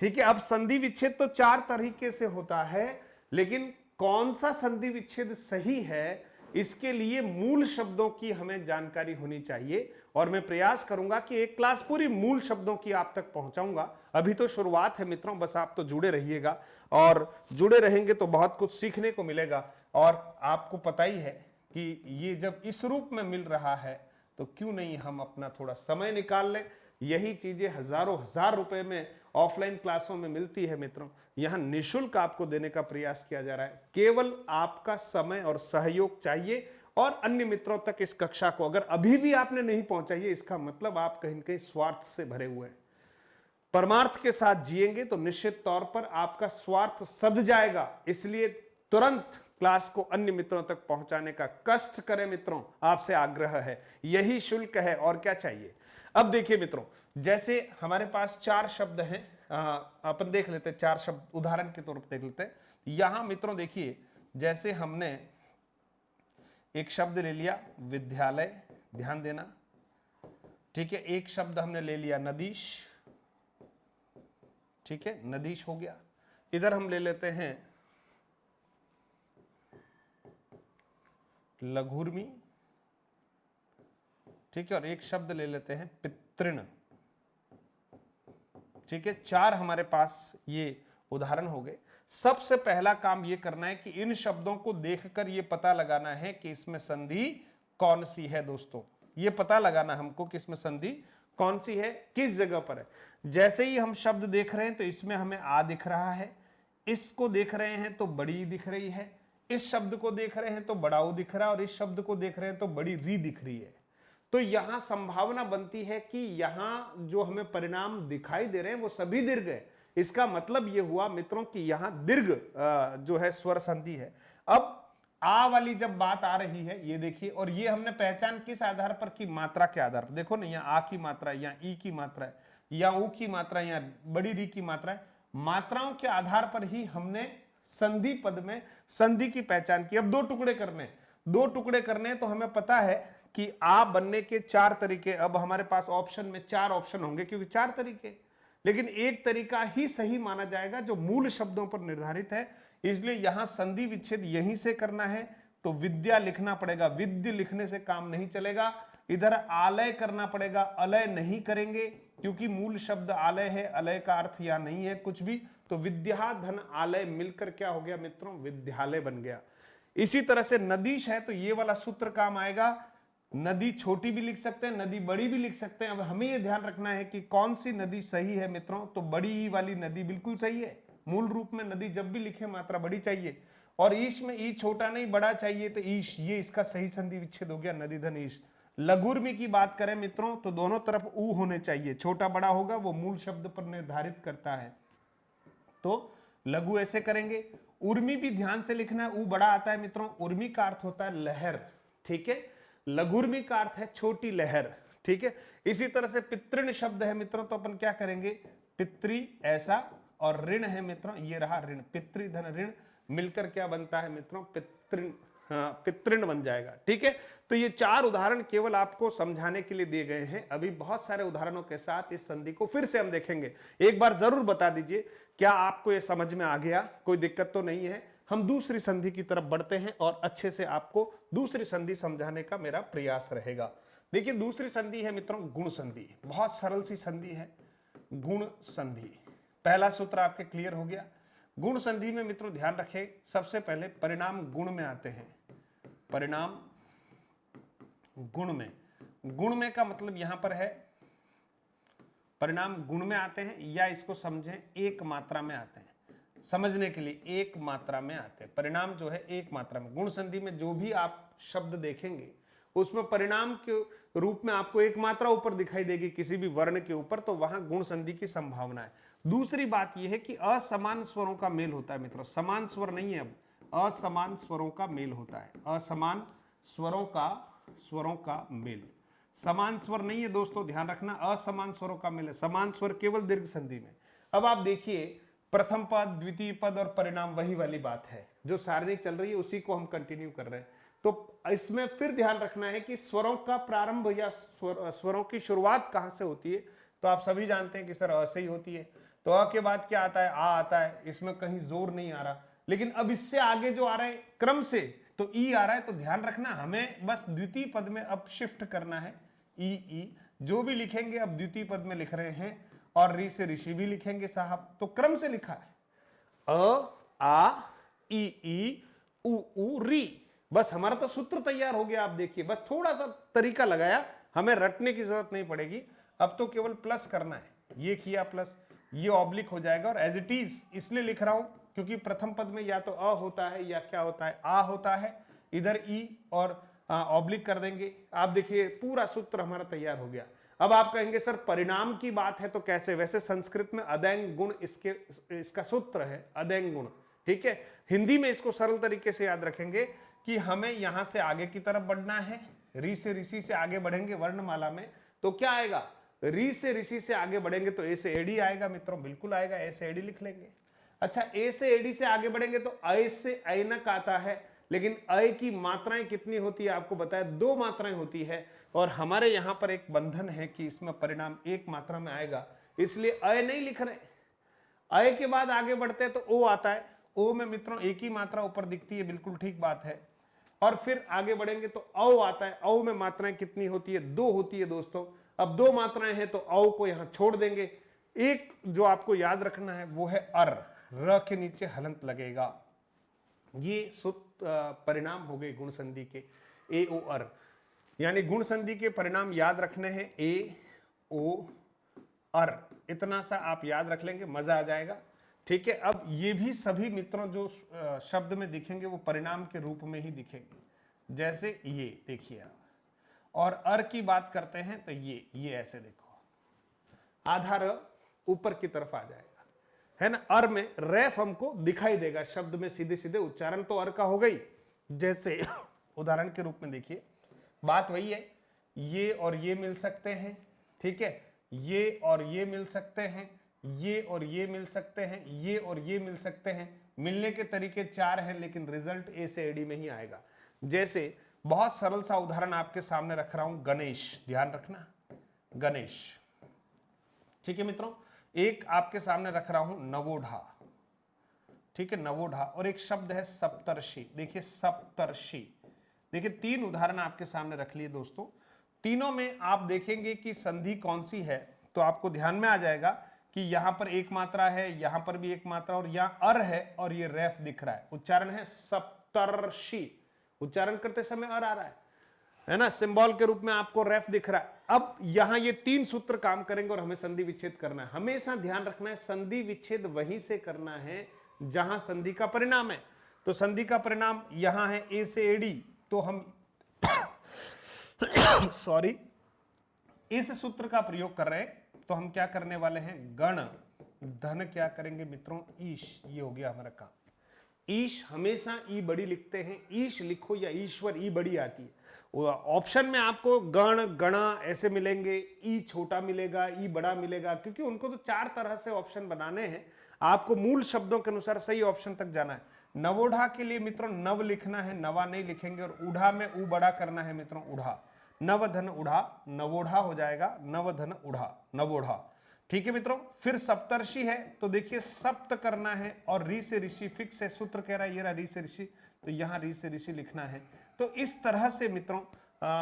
ठीक है, अब संधि विच्छेद तो 4 तरीके से होता है, लेकिन कौन सा संधि विच्छेद सही है इसके लिए मूल शब्दों की हमें जानकारी होनी चाहिए, और मैं प्रयास करूंगा कि एक क्लास पूरी मूल शब्दों की आप तक पहुंचाऊंगा। अभी तो शुरुआत है मित्रों, बस आप तो जुड़े रहिएगा, और जुड़े रहेंगे तो बहुत कुछ सीखने को मिलेगा। और आपको पता ही है कि ये जब इस रूप में मिल रहा है तो क्यों नहीं हम अपना थोड़ा समय निकाल लें। यही चीजें हजारों हजार रुपए में ऑफलाइन क्लासों में मिलती है मित्रों, यहां निःशुल्क आपको देने का प्रयास किया जा रहा है। केवल आपका समय और सहयोग चाहिए, और अन्य मित्रों तक इस कक्षा को अगर अभी भी आपने नहीं पहुंचाई है, इसका मतलब आप कहीं न कहीं स्वार्थ से भरे हुए हैं। परमार्थ के साथ जिएंगे तो निश्चित तौर पर आपका स्वार्थ सध जाएगा। इसलिए तुरंत क्लास को अन्य मित्रों तक पहुंचाने का कष्ट करें मित्रों, आपसे आग्रह है, यही शुल्क है और क्या चाहिए। अब देखिए मित्रों, जैसे हमारे पास 4 शब्द हैं, अपन देख लेते हैं 4 शब्द उदाहरण के तौर पर देख लेते हैं। यहां मित्रों देखिए, जैसे हमने एक शब्द ले लिया विद्यालय, ध्यान देना, ठीक है। एक शब्द हमने ले लिया नदीश, ठीक है, नदीश हो गया। इधर हम ले लेते हैं लघुर्मी, ठीक है, और एक शब्द ले लेते हैं पितृण, ठीक है। 4 हमारे पास ये उदाहरण हो गए। सबसे पहला काम ये करना है कि इन शब्दों को देखकर ये पता लगाना है कि इसमें संधि कौन सी है। दोस्तों ये पता लगाना हमको कि इसमें संधि कौन सी है, किस जगह पर है। जैसे ही हम शब्द देख रहे हैं तो इसमें हमें आ दिख रहा है, इसको देख रहे हैं तो बड़ी दिख रही है, इस शब्द को देख रहे हैं तो बड़ाऊ दिख रहा है, और इस शब्द को देख रहे हैं तो बड़ी री दिख रही है। तो यहां संभावना बनती है कि यहां जो हमें परिणाम दिखाई दे रहे हैं वो सभी दीर्घ है। इसका मतलब यह हुआ मित्रों कि यहां दीर्घ जो है स्वर संधि है। अब आ वाली जब बात आ रही है, ये देखिए, और ये हमने पहचान किस आधार पर की, मात्रा के आधार पर। देखो ना, यहाँ आ की मात्रा है, यहाँ ई की मात्रा है, या ऊ की मात्रा है, यहाँ बड़ी री की मात्रा है। मात्राओं के आधार पर ही हमने संधि पद में संधि की पहचान की। अब 2 टुकड़े करने तो हमें पता है कि आ बनने के 4 तरीके। अब हमारे पास ऑप्शन में 4 ऑप्शन होंगे, क्योंकि 4 तरीके, लेकिन एक तरीका ही सही माना जाएगा जो मूल शब्दों पर निर्धारित है। इसलिए यहां संधि विच्छेद यहीं से करना है, तो विद्या लिखना पड़ेगा, विद्य लिखने से काम नहीं चलेगा। इधर आलय करना पड़ेगा, अलय नहीं करेंगे क्योंकि मूल शब्द आलय है, अलय का अर्थ यहां नहीं है कुछ भी। तो विद्या धन आलय मिलकर क्या हो गया मित्रों, विद्यालय बन गया। इसी तरह से नदीश है तो ये वाला सूत्र काम आएगा, नदी छोटी भी लिख सकते हैं, नदी बड़ी भी लिख सकते हैं। अब हमें यह ध्यान रखना है कि कौन सी नदी सही है मित्रों, तो बड़ी वाली नदी बिल्कुल सही है। मूल रूप में नदी जब भी लिखे मात्रा बड़ी चाहिए, और ईश में ई छोटा नहीं बड़ा चाहिए, तो ईश, ये इसका सही संधि विच्छेद हो गया, नदी धन ईश। लघुर्मी की बात करें मित्रों तो दोनों तरफ ऊ होने चाहिए, छोटा बड़ा होगा वो मूल शब्द पर निर्धारित करता है, तो लघु ऐसे करेंगे। उर्मी भी ध्यान से लिखना है, ऊ बड़ा आता है मित्रों, उर्मी का अर्थ होता है लहर, ठीक है। लघुर्मी का अर्थ है छोटी लहर, ठीक है। इसी तरह से पितृण शब्द है मित्रों, तो अपन क्या करेंगे, पितृ ऐसा, और ऋण है मित्रों, ये रहा ऋण, पितृ धन ऋण मिलकर क्या बनता है मित्रों, पितृण, हाँ पितृण बन जाएगा, ठीक है। तो ये 4 उदाहरण केवल आपको समझाने के लिए दिए गए हैं। अभी बहुत सारे उदाहरणों के साथ इस संधि को फिर से हम देखेंगे। एक बार जरूर बता दीजिए क्या आपको ये समझ में आ गया, कोई दिक्कत तो नहीं है। हम दूसरी संधि की तरफ बढ़ते हैं और अच्छे से आपको दूसरी संधि समझाने का मेरा प्रयास रहेगा। देखिए दूसरी संधि है मित्रों गुण संधि, बहुत सरल सी संधि है गुण संधि। पहला सूत्र आपके क्लियर हो गया। गुण संधि में मित्रों ध्यान रखें, सबसे पहले परिणाम गुण में आते हैं, परिणाम गुण में, गुण में का मतलब यहां पर है परिणाम गुण में आते हैं, या इसको समझें एक मात्रा में आते हैं। समझने के लिए एक मात्रा में आते हैं, परिणाम जो है एक मात्रा में। गुण संधि में जो भी आप शब्द देखेंगे उसमें परिणाम के रूप में आपको एक मात्रा ऊपर दिखाई देगी किसी भी वर्ण के ऊपर, तो वहां गुण संधि की संभावना है। दूसरी बात यह है कि असमान स्वरों का मेल होता है मित्रों, समान स्वर नहीं है, अब असमान स्वरों का मेल होता है, असमान स्वरों का मेल, समान स्वर नहीं है दोस्तों, ध्यान रखना, असमान स्वरों का मेल है, समान स्वर केवल दीर्घ संधि में। अब आप देखिए प्रथम पद, द्वितीय पद और परिणाम वही वाली बात है, जो सारणी चल रही है उसी को हम कंटिन्यू कर रहे हैं। तो इसमें फिर ध्यान रखना है कि स्वरों का प्रारंभ या स्वरों की शुरुआत कहां से होती है। तो आप सभी जानते हैं कि सर अ से ही होती है, तो अ के बाद क्या आता है, आ आता है, इसमें कहीं जोर नहीं आ रहा। लेकिन अब इससे आगे जो आ रहा है क्रम से, तो ई आ रहा है, तो ध्यान रखना हमें बस द्वितीय पद में अब शिफ्ट करना है। ई जो भी लिखेंगे अब द्वितीय पद में लिख रहे हैं, और री से ऋषि भी लिखेंगे साहब, तो क्रम से लिखा है अ आ ई उ री। बस हमारा तो सूत्र तैयार हो गया। आप देखिए बस थोड़ा सा तरीका लगाया, हमें रटने की जरूरत नहीं पड़ेगी। अब तो केवल प्लस करना है, ये किया प्लस, ये ऑब्लिक हो जाएगा। और एज इट इज इसलिए लिख रहा हूं क्योंकि प्रथम पद में या तो अ होता है या क्या होता है, आ होता है। इधर ई और ऑब्लिक कर देंगे। आप देखिए पूरा सूत्र हमारा तैयार हो गया। अब आप कहेंगे सर परिणाम की बात है तो कैसे, वैसे संस्कृत में अदैंग गुण इसका सूत्र है, अदैंग गुण। ठीक है, हिंदी में इसको सरल तरीके से याद रखेंगे कि हमें यहां से आगे की तरफ बढ़ना है। री से ऋषि से आगे बढ़ेंगे वर्णमाला में, तो क्या आएगा, री से ऋषि से आगे बढ़ेंगे तो ए से एडी आएगा मित्रों, बिल्कुल आएगा, ए से एडी लिख लेंगे। अच्छा, ए से एडी से आगे बढ़ेंगे तो अ से ऐनक आता है, लेकिन अ की मात्राएं कितनी होती है आपको बताया, 2 मात्राएं होती है। और हमारे यहां पर एक बंधन है कि इसमें परिणाम 1 मात्रा में आएगा, इसलिए अ नहीं लिख रहे। अ के बाद आगे बढ़ते हैं तो ओ आता है, ओ में मित्रों एक ही मात्रा ऊपर दिखती है, बिल्कुल ठीक बात है। और फिर आगे बढ़ेंगे तो औ आता है, औ में मात्राएं कितनी होती है, 2 होती है दोस्तों। अब 2 मात्राएं हैं तो औ को यहां छोड़ देंगे। एक जो आपको याद रखना है वो है अर, र के नीचे हलंत लगेगा। ये परिणाम हो गए गुण संधि के, ए ओ अर। यानी गुण संधि के परिणाम याद रखने हैं, ए ओ अर, इतना सा आप याद रख लेंगे, मजा आ जाएगा। ठीक है, अब ये भी सभी मित्रों जो शब्द में दिखेंगे वो परिणाम के रूप में ही दिखेंगे। जैसे ये देखिए आप, और अर की बात करते हैं तो ये ऐसे देखो, आधार ऊपर की तरफ आ जाएगा, है ना। अर में रेफ हमको दिखाई देगा शब्द में, सीधे सीधे उच्चारण तो अर का हो गई। जैसे उदाहरण के रूप में देखिए, बात वही है, ये और ये मिल सकते हैं, ठीक है, ये और ये मिल सकते हैं, ये और ये मिल सकते हैं, ये और ये मिल सकते हैं। मिलने के तरीके 4 हैं, लेकिन रिजल्ट ए से एडी में ही आएगा। जैसे बहुत सरल सा उदाहरण आपके सामने रख रहा हूं, गणेश, ध्यान रखना, गणेश। ठीक है मित्रों, एक आपके सामने रख रहा हूं नवोढ़ा, ठीक है, नवोढ़ा। और एक शब्द है सप्तर्षि, देखिए सप्तर्षि। देखिए 3 उदाहरण आपके सामने रख लिए दोस्तों, तीनों में आप देखेंगे कि संधि कौन सी है, तो आपको ध्यान में आ जाएगा कि यहां पर एक मात्रा है, यहां पर भी एक मात्रा, और यहां अर है और ये रेफ दिख रहा है। उच्चारण है सप्तर्षि, उच्चारण करते समय अर आ रहा है ना, सिंबल के रूप में आपको रेफ दिख रहा है। अब यहां ये 3 सूत्र काम करेंगे और हमें संधि विच्छेद करना है। हमेशा ध्यान रखना है संधि विच्छेद वहीं से करना है जहां संधि का परिणाम है। तो संधि का परिणाम यहां है ए से एडी, तो हम सॉरी इस सूत्र का प्रयोग कर रहे हैं, तो हम क्या करने वाले हैं, गण धन क्या करेंगे मित्रों, ईश। ये हो गया हमारा काम। ईश हमेशा ई बड़ी लिखते हैं, ईश लिखो या ईश्वर, ई बड़ी आती है। ऑप्शन में आपको गण गणा ऐसे मिलेंगे, ई छोटा मिलेगा, ई बड़ा मिलेगा, क्योंकि उनको तो 4 तरह से ऑप्शन बनाने हैं। आपको मूल शब्दों के अनुसार सही ऑप्शन तक जाना है। नवोढ़ा के लिए मित्रों नव लिखना है, नवा नहीं लिखेंगे, और उढ़ा में ऊ बड़ा करना है मित्रों, उढ़ा। नवधन उढ़ा, नवोढ़ा हो जाएगा, नवधन उढ़ा, नवोढ़ा। ठीक है मित्रों, फिर सप्तर्षि है, तो देखिए सप्त करना है, और री से ऋषि फिक्स है, सूत्र कह रहा है ये रहा री से ऋषि, तो यहां री से ऋषि लिखना है। तो इस तरह से मित्रों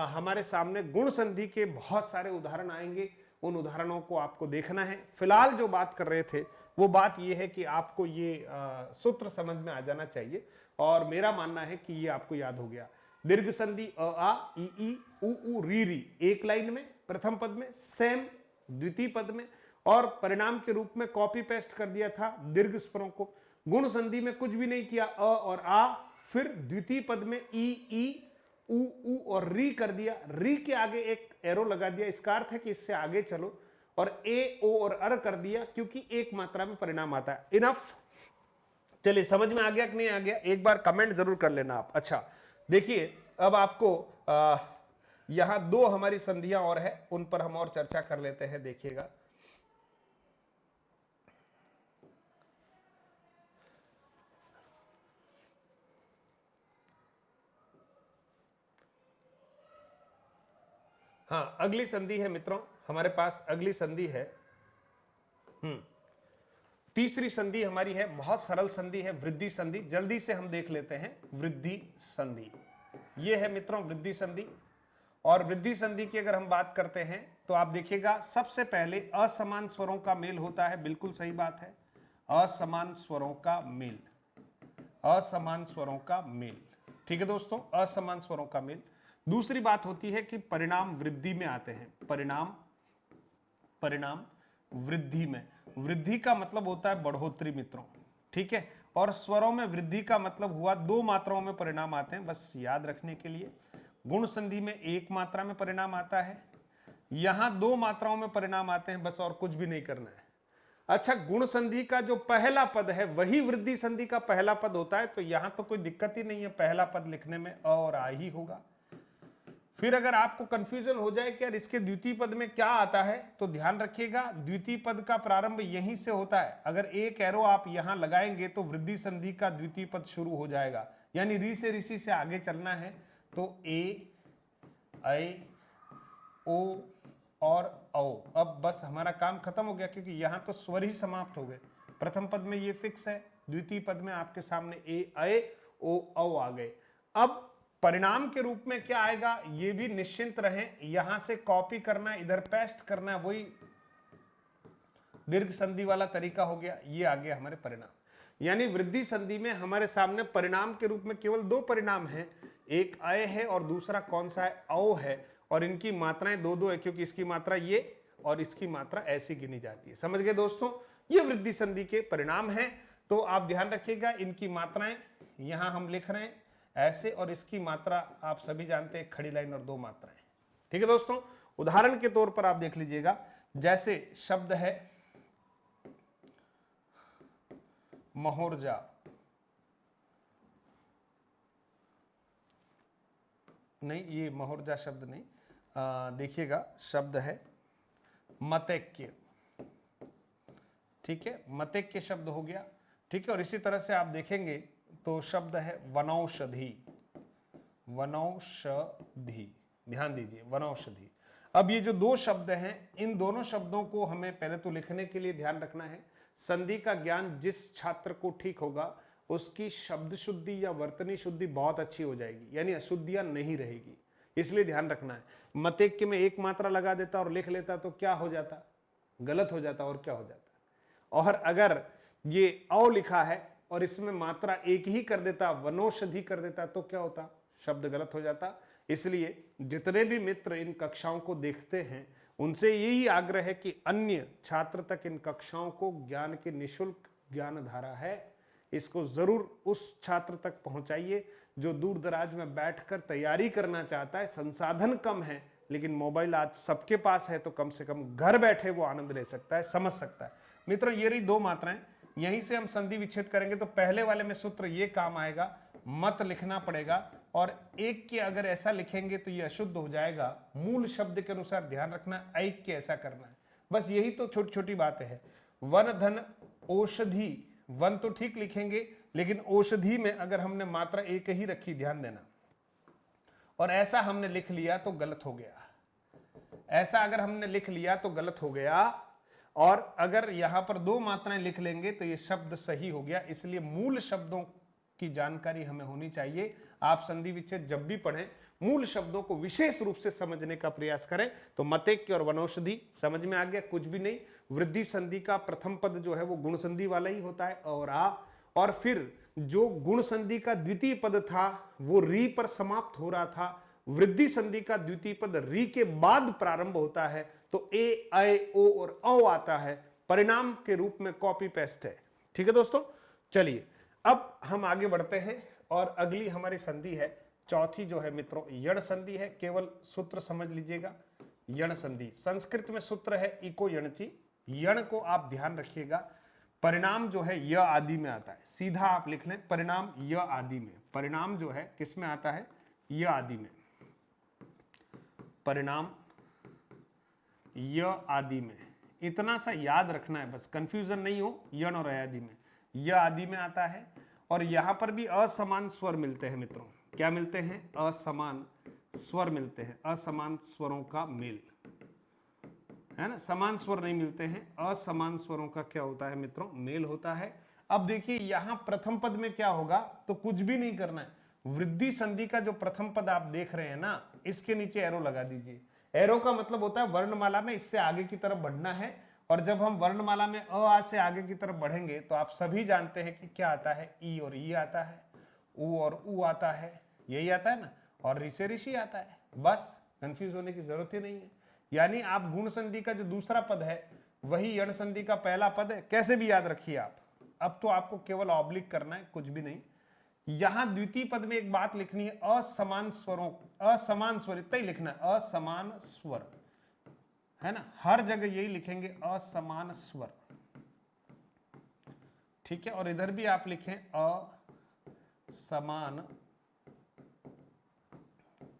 हमारे सामने गुण संधि के बहुत सारे उदाहरण आएंगे, उन उदाहरणों को आपको देखना है। फिलहाल जो बात कर रहे थे वो बात ये है कि आपको ये सूत्र समझ में आ जाना चाहिए, और मेरा मानना है कि ये आपको याद हो गया। दीर्घ संधि अ आ ई उ री, एक लाइन में प्रथम पद में, सेम द्वितीय पद में, और परिणाम के रूप में कॉपी पेस्ट कर दिया था दीर्घ स्वरों को। गुण संधि में कुछ भी नहीं किया, अ और आ, फिर द्वितीय पद में ई उ और री कर दिया, री के आगे एक एरो लगा दिया, इसका अर्थ है कि इससे आगे चलो, और ए ओ और अर कर दिया, क्योंकि एक मात्रा में परिणाम आता है। इनफ, चलिए समझ में आ गया कि नहीं आ गया, एक बार कमेंट जरूर कर लेना आप। अच्छा देखिए, अब आपको यहां 2 हमारी संधियां और है, उन पर हम और चर्चा कर लेते हैं, देखिएगा। हाँ, अगली संधि है मित्रों, हमारे पास अगली संधि है तीसरी संधि हमारी है, बहुत सरल संधि है, वृद्धि संधि। जल्दी से हम देख लेते हैं वृद्धि संधि। ये है मित्रों वृद्धि संधि। और वृद्धि संधि की अगर हम बात करते हैं तो आप देखिएगा, सबसे पहले असमान स्वरों का मेल होता है, बिल्कुल सही बात है, असमान स्वरों का मेल, असमान स्वरों का मेल। ठीक है दोस्तों, असमान स्वरों का मेल। दूसरी बात होती है कि परिणाम वृद्धि में आते हैं, परिणाम वृद्धि में। वृद्धि का मतलब होता है बढ़ोतरी मित्रों, ठीक है। और स्वरों में वृद्धि का मतलब हुआ दो मात्राओं में परिणाम आते हैं, बस याद रखने के लिए। गुण संधि में एक मात्रा में परिणाम आता है, यहां दो मात्राओं में परिणाम आते हैं, बस और कुछ भी नहीं करना है। अच्छा, गुण संधि का जो पहला पद है वही वृद्धि संधि का पहला पद होता है, तो यहां तो कोई दिक्कत ही नहीं है, पहला पद लिखने में अ और आ ही होगा। फिर अगर आपको कंफ्यूजन हो जाए कि यार इसके द्वितीय पद में क्या आता है, तो ध्यान रखिएगा, द्वितीय पद का प्रारंभ यहीं से होता है। अगर एक एरो आप यहां लगाएंगे तो वृद्धि संधि का द्वितीय पद शुरू हो जाएगा, यानी री से ऋषि से आगे चलना है तो ए, ऐ, ओ और औ। अब बस हमारा काम खत्म हो गया, क्योंकि यहां तो स्वर ही समाप्त हो गए। प्रथम पद में ये फिक्स है, द्वितीय पद में आपके सामने ए, ऐ, ओ, औ आ गए। अब परिणाम के रूप में क्या आएगा ये भी निश्चिंत रहें, यहां से कॉपी करना, इधर पेस्ट करना, वही दीर्घ संधि वाला तरीका हो गया। ये आ गया हमारे परिणाम। यानी वृद्धि संधि में हमारे सामने परिणाम के रूप में केवल दो परिणाम हैं, एक अय है और दूसरा कौन सा है, औ है। और इनकी मात्राएं दो दो है, क्योंकि इसकी मात्रा ये और इसकी मात्रा ऐसी गिनी जाती है। समझ गए दोस्तों, ये वृद्धि संधि के परिणाम हैं। तो आप ध्यान रखिएगा, इनकी मात्राएं यहां हम लिख रहे हैं ऐसे, और इसकी मात्रा आप सभी जानते हैं, खड़ी लाइन और दो मात्राएं। ठीक है दोस्तों, उदाहरण के तौर पर आप देख लीजिएगा, जैसे शब्द है महोर्जा, नहीं ये महोर्जा शब्द नहीं, देखिएगा शब्द है मतैक्य, ठीक है, मतैक्य शब्द हो गया, ठीक है। और इसी तरह से आप देखेंगे तो शब्द है वनौषधि, वनौषधि, ध्यान दीजिए वनौषधि। अब ये जो दो शब्द हैं, इन दोनों शब्दों को हमें पहले तो लिखने के लिए ध्यान रखना है। संधि का ज्ञान जिस छात्र को ठीक होगा उसकी शब्द शुद्धि या वर्तनी शुद्धि बहुत अच्छी हो जाएगी, यानी अशुद्धियां नहीं रहेगी, इसलिए ध्यान रखना है। मतैक्य में एक मात्रा लगा देता और लिख लेता तो क्या हो जाता, गलत हो जाता, और क्या हो जाता। और अगर ये औ लिखा है और इसमें मात्रा एक ही कर देता, वनौषधि कर देता, तो क्या होता, शब्द गलत हो जाता। इसलिए जितने भी मित्र इन कक्षाओं को देखते हैं उनसे यही आग्रह है कि अन्य छात्र तक इन कक्षाओं को ज्ञान की निःशुल्क ज्ञान धारा है, इसको जरूर उस छात्र तक पहुंचाइए जो दूर दराज में बैठकर तैयारी करना चाहता है। संसाधन कम है, लेकिन मोबाइल आज सबके पास है, तो कम से कम घर बैठे वो आनंद ले सकता है, समझ सकता है। मित्रों, ये रही दो मात्राएं, यहीं से हम संधि विच्छेद करेंगे। तो पहले वाले में सूत्र ये काम आएगा, मत लिखना पड़ेगा, और एक के अगर ऐसा लिखेंगे तो ये अशुद्ध हो जाएगा। मूल शब्द के अनुसार ध्यान रखना, ऐक के ऐसा करना है, बस यही तो छोटी छोटी बातें हैं। वन धन औषधि, वन तो ठीक लिखेंगे, लेकिन औषधि में अगर हमने मात्रा एक ही रखी, ध्यान देना, और ऐसा हमने लिख लिया तो गलत हो गया, ऐसा अगर हमने लिख लिया तो गलत हो गया। और अगर यहां पर दो मात्राएं लिख लेंगे तो ये शब्द सही हो गया। इसलिए मूल शब्दों की जानकारी हमें होनी चाहिए। आप संधि विच्छेद जब भी पढ़ें, मूल शब्दों को विशेष रूप से समझने का प्रयास करें। तो मतैक्य और वनौषधि समझ में आ गया, कुछ भी नहीं। वृद्धि संधि का प्रथम पद जो है वो गुण संधि वाला ही होता है, और आ। और फिर जो गुण संधि का द्वितीय पद था वो री पर समाप्त हो रहा था, वृद्धि संधि का द्वितीय पद री के बाद प्रारंभ होता है, तो ए, ऐ, ओ और औ आता है, परिणाम के रूप में कॉपी पेस्ट है। ठीक है दोस्तों, चलिए अब हम आगे बढ़ते हैं, और अगली हमारी संधि है चौथी, जो है मित्रों यण संधि है। केवल सूत्र समझ लीजिएगा, यण संधि संस्कृत में सूत्र है इको यणचि। यण को आप ध्यान रखिएगा, परिणाम जो है य आदि में आता है, सीधा आप लिख लें परिणाम य आदि में। परिणाम जो है किस में आता है, य आदि में, परिणाम य आदि में। इतना सा याद रखना है, बस कंफ्यूजन नहीं हो, यण और आदि में, य आदि में आता है। और यहां पर भी असमान स्वर मिलते हैं मित्रों, क्या मिलते हैं, असमान स्वर मिलते हैं, असमान स्वरों का मेल, है ना। समान स्वर नहीं मिलते हैं, असमान स्वरों का क्या होता है मित्रों, मेल होता है। अब देखिए यहां प्रथम पद में क्या होगा, तो कुछ भी नहीं करना है। वृद्धि संधि का जो प्रथम पद आप देख रहे हैं ना, इसके नीचे एरो लगा दीजिए। एरो का मतलब होता है वर्णमाला में इससे आगे की तरफ बढ़ना है। और जब हम वर्णमाला में अ आ से आगे की तरफ बढ़ेंगे तो आप सभी जानते हैं कि क्या आता है, ई और ई आता है, उ और उ आता है, यही आता है ना, और ऋ से ऋषि आता है। बस कंफ्यूज होने की जरूरत ही नहीं है। यानी आप गुण संधि का जो दूसरा पद है वही यण संधि का पहला पद है, कैसे भी याद रखिए आप। अब तो आपको केवल ऑब्लिक करना है, कुछ भी नहीं। यहां द्वितीय पद में एक बात लिखनी है, असमान स्वरों, असमान स्वर, इतना ही लिखना है, असमान स्वर, है ना, हर जगह यही लिखेंगे, असमान स्वर, ठीक है। और इधर भी आप लिखें असमान,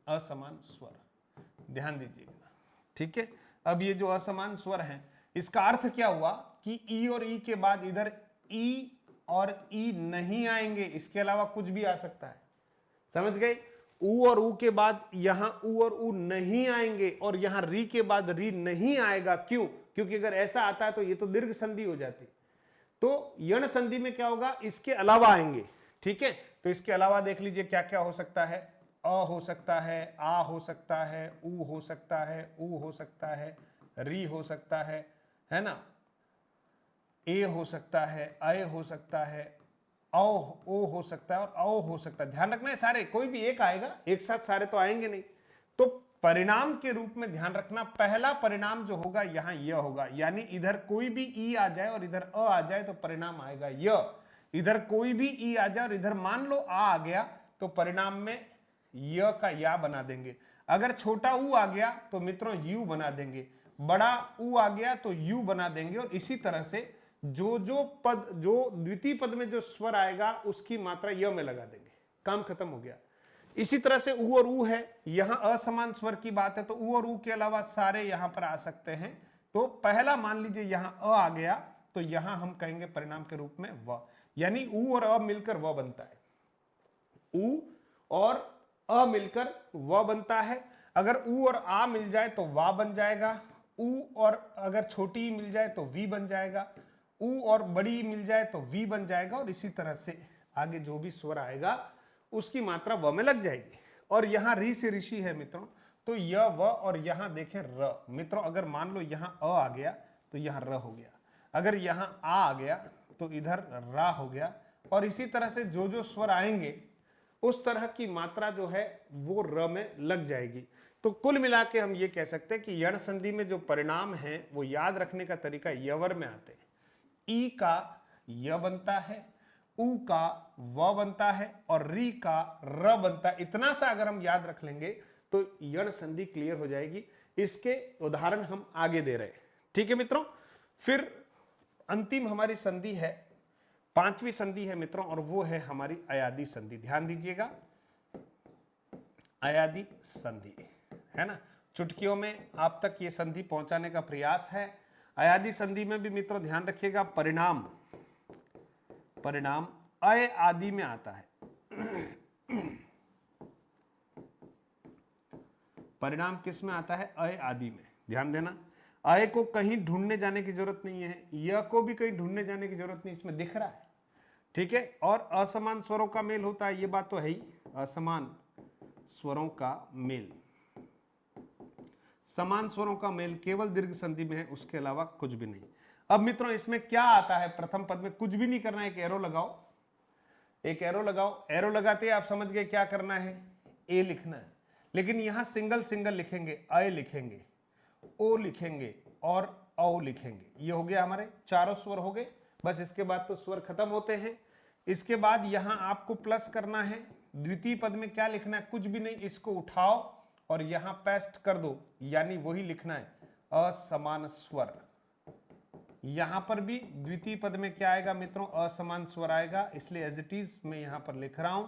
असमान स्वर, ध्यान दीजिएगा, ठीक है। अब ये जो असमान स्वर हैं, इसका अर्थ क्या हुआ कि ई और ई के बाद इधर ई और ई नहीं आएंगे, इसके अलावा कुछ भी आ सकता है, समझ गए। उ और उ के बाद यहां उ और उ नहीं आएंगे, और यहां री के बाद री नहीं आएगा, क्यों, क्योंकि अगर ऐसा आता है तो ये तो दीर्घ संधि हो जाती। तो यण संधि में क्या होगा, इसके अलावा आएंगे, ठीक है। तो इसके अलावा देख लीजिए क्या क्या हो सकता है, अ हो सकता है, आ हो सकता है, उ हो सकता है, उ हो सकता है, री हो सकता है ना, ए हो सकता है, अय हो सकता है, ओ हो सकता है, और औ हो सकता है। ध्यान रखना है सारे, कोई भी एक आएगा, एक साथ सारे तो आएंगे नहीं। तो परिणाम के रूप में ध्यान रखना, पहला परिणाम जो होगा यहां यह होगा, यानी इधर कोई भी ई आ जाए और इधर अ आ जाए तो परिणाम आएगा य। इधर कोई भी ई आ जाए और इधर मान लो आ गया तो परिणाम में य का या बना देंगे। अगर छोटा उ आ गया तो मित्रों यू बना देंगे, बड़ा उ आ गया तो यू बना देंगे। और इसी तरह से जो पद, जो द्वितीय पद में जो स्वर आएगा उसकी मात्रा य में लगा देंगे, काम खत्म हो गया। इसी तरह से उ और उ है, यहां असमान स्वर की बात है तो उ और उ के अलावा सारे यहां पर आ सकते हैं। तो पहला मान लीजिए यहां अ आ गया तो यहां हम कहेंगे परिणाम के रूप में व, यानी उ और अ मिलकर व बनता है, उ और अ मिलकर व बनता है। अगर उ और आ मिल जाए तो वा बन जाएगा, उ और अगर छोटी ई मिल जाए तो वी बन जाएगा, उ और बड़ी ई मिल जाए तो वी बन जाएगा। और इसी तरह से आगे जो भी स्वर आएगा उसकी मात्रा व में लग जाएगी। और यहां री से ऋषि है मित्रों, तो य व, और यहां देखें र मित्रों, अगर मान लो यहां अ आ गया तो यहां र हो गया, अगर यहां आ गया तो इधर रा हो गया। और इसी तरह से जो जो स्वर आएंगे उस तरह की मात्रा जो है वो र में लग जाएगी। तो कुल मिला के हम ये कह सकते हैं कि यण संधि में जो परिणाम है वो याद रखने का तरीका यवर में आते हैं। ई का य बनता है, उ का व बनता है, और री का र बनता है। इतना सा अगर हम याद रख लेंगे तो यण संधि क्लियर हो जाएगी। इसके उदाहरण हम आगे दे रहे हैं, ठीक है मित्रों। फिर अंतिम हमारी संधि है, पांचवी संधि है मित्रों, और वो है हमारी अयादी संधि। ध्यान दीजिएगा, अयादी संधि, है ना, चुटकियों में आप तक ये संधि पहुंचाने का प्रयास है। अयादी संधि में भी मित्रों ध्यान रखिएगा, परिणाम अय आदि में आता है। परिणाम किस में आता है, अय आदि में। ध्यान देना, अय को कहीं ढूंढने जाने की जरूरत नहीं है, य को भी कहीं ढूंढने जाने की जरूरत नहीं, इसमें दिख रहा है, ठीक है। और असमान स्वरों का मेल होता है, ये बात तो है ही, असमान स्वरों का मेल, समान स्वरों का मेल केवल दीर्घ संधि में है, उसके अलावा कुछ भी नहीं। अब मित्रों इसमें क्या आता है, प्रथम पद में कुछ भी नहीं करना है, एक एरो लगाओ, एक एरो लगाओ। एरो लगाते ही आप समझ गए क्या करना है, ए लिखना है। लेकिन यहां सिंगल सिंगल लिखेंगे, अय लिखेंगे, ओ लिखेंगे और औ लिखेंगे। ये हो गया, हमारे चारों स्वर हो गए। बस इसके बाद तो स्वर खत्म होते हैं। इसके बाद यहां आपको प्लस करना है। द्वितीय पद में क्या लिखना है, कुछ भी नहीं, इसको उठाओ और यहां पेस्ट कर दो, यानी वही लिखना है, असमान स्वर। यहां पर भी द्वितीय पद में क्या आएगा मित्रों, असमान स्वर आएगा, इसलिए एज इट इज मैं यहां पर लिख रहा हूं,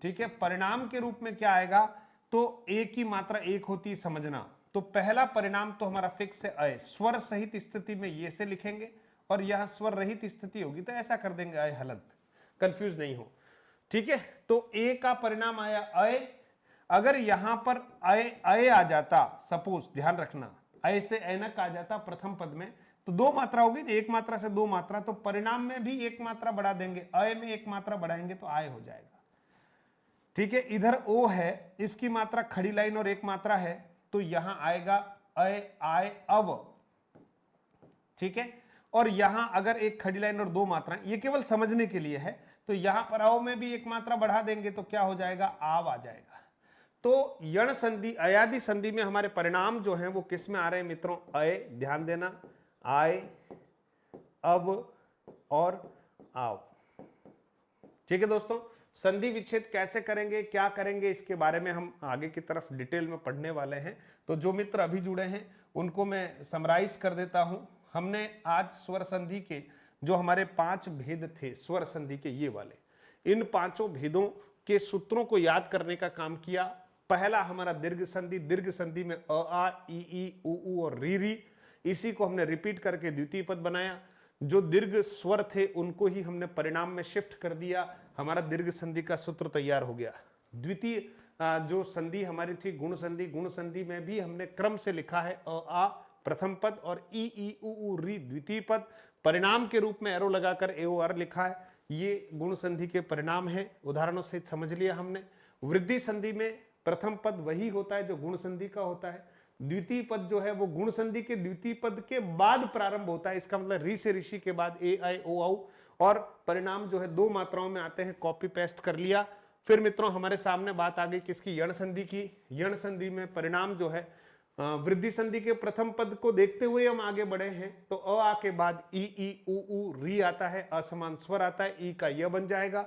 ठीक है। परिणाम के रूप में क्या आएगा, तो एक की मात्रा एक होती है, समझना। तो पहला परिणाम तो हमारा फिक्स है, अय। स्वर सहित स्थिति में ये से लिखेंगे, और यहां स्वर रहित स्थिति होगी तो ऐसा कर देंगे, अय हलंत, कंफ्यूज नहीं हो, ठीक है। तो ए का परिणाम आया अय। अगर यहां पर अय आ जाता, सपोज ध्यान रखना अय से ऐनक आ जाता प्रथम पद में, तो दो मात्रा होगी, एक मात्रा से दो मात्रा, तो परिणाम में भी एक मात्रा बढ़ा देंगे, अय में एक मात्रा बढ़ाएंगे तो आय हो जाएगा। ठीक है, इधर ओ है, इसकी मात्रा खड़ी लाइन और एक मात्रा है, तो यहां आएगा अय आय अव। ठीक है, और यहां अगर एक खड़ी लाइन और दो मात्राएं, ये केवल समझने के लिए है, तो यहां पर अव में भी एक मात्रा बढ़ा देंगे तो क्या हो जाएगा, आव आ जाएगा। तो यण संधि अयादि संधि में हमारे परिणाम जो हैं वो किस में आ रहे हैं मित्रों, अय, ध्यान देना, आय, अव और आव। ठीक है दोस्तों, संधि विच्छेद कैसे करेंगे, क्या करेंगे, इसके बारे में हम आगे की तरफ डिटेल में पढ़ने वाले हैं। तो जो मित्र अभी जुड़े हैं उनको मैं समराइज कर देता हूं। हमने आज स्वर संधि के जो हमारे 5 भेद थे स्वर संधि के, ये वाले, इन पांचों भेदों के सूत्रों को याद करने का काम किया। पहला हमारा दीर्घ संधि, दीर्घ संधि में अ आ ई उ और री, इसी को हमने रिपीट करके द्वितीय पद बनाया। जो दीर्घ स्वर थे उनको ही हमने परिणाम में शिफ्ट कर दिया, हमारा दीर्घ संधि का सूत्र तैयार हो गया। द्वितीय जो संधि हमारी थी गुण संधि, गुण संधि में भी हमने क्रम से लिखा है, अ आ प्रथम पद और ई उ री द्वितीय पद, परिणाम के रूप में एरो लगाकर ए ओ आर लिखा है, ये गुण संधि के परिणाम है, उदाहरणों से समझ लिया हमने। वृद्धि संधि में प्रथम पद वही होता है जो गुण संधि का होता है, द्वितीय पद जो है वो गुण संधि के द्वितीय पद के बाद प्रारंभ होता है, इसका मतलब री से ऋषि के बाद ए आई ओ औ, और परिणाम जो है दो मात्राओं में आते हैं, कॉपी पेस्ट कर लिया। फिर मित्रों हमारे सामने बात आ गई किसकी, यण संधि की। यण संधि में परिणाम जो है वृद्धि संधि के प्रथम पद को देखते हुए हम आगे बढ़े हैं, तो अ आ के बाद ई उ री आता है, असमान स्वर आता है, ई का य बन जाएगा,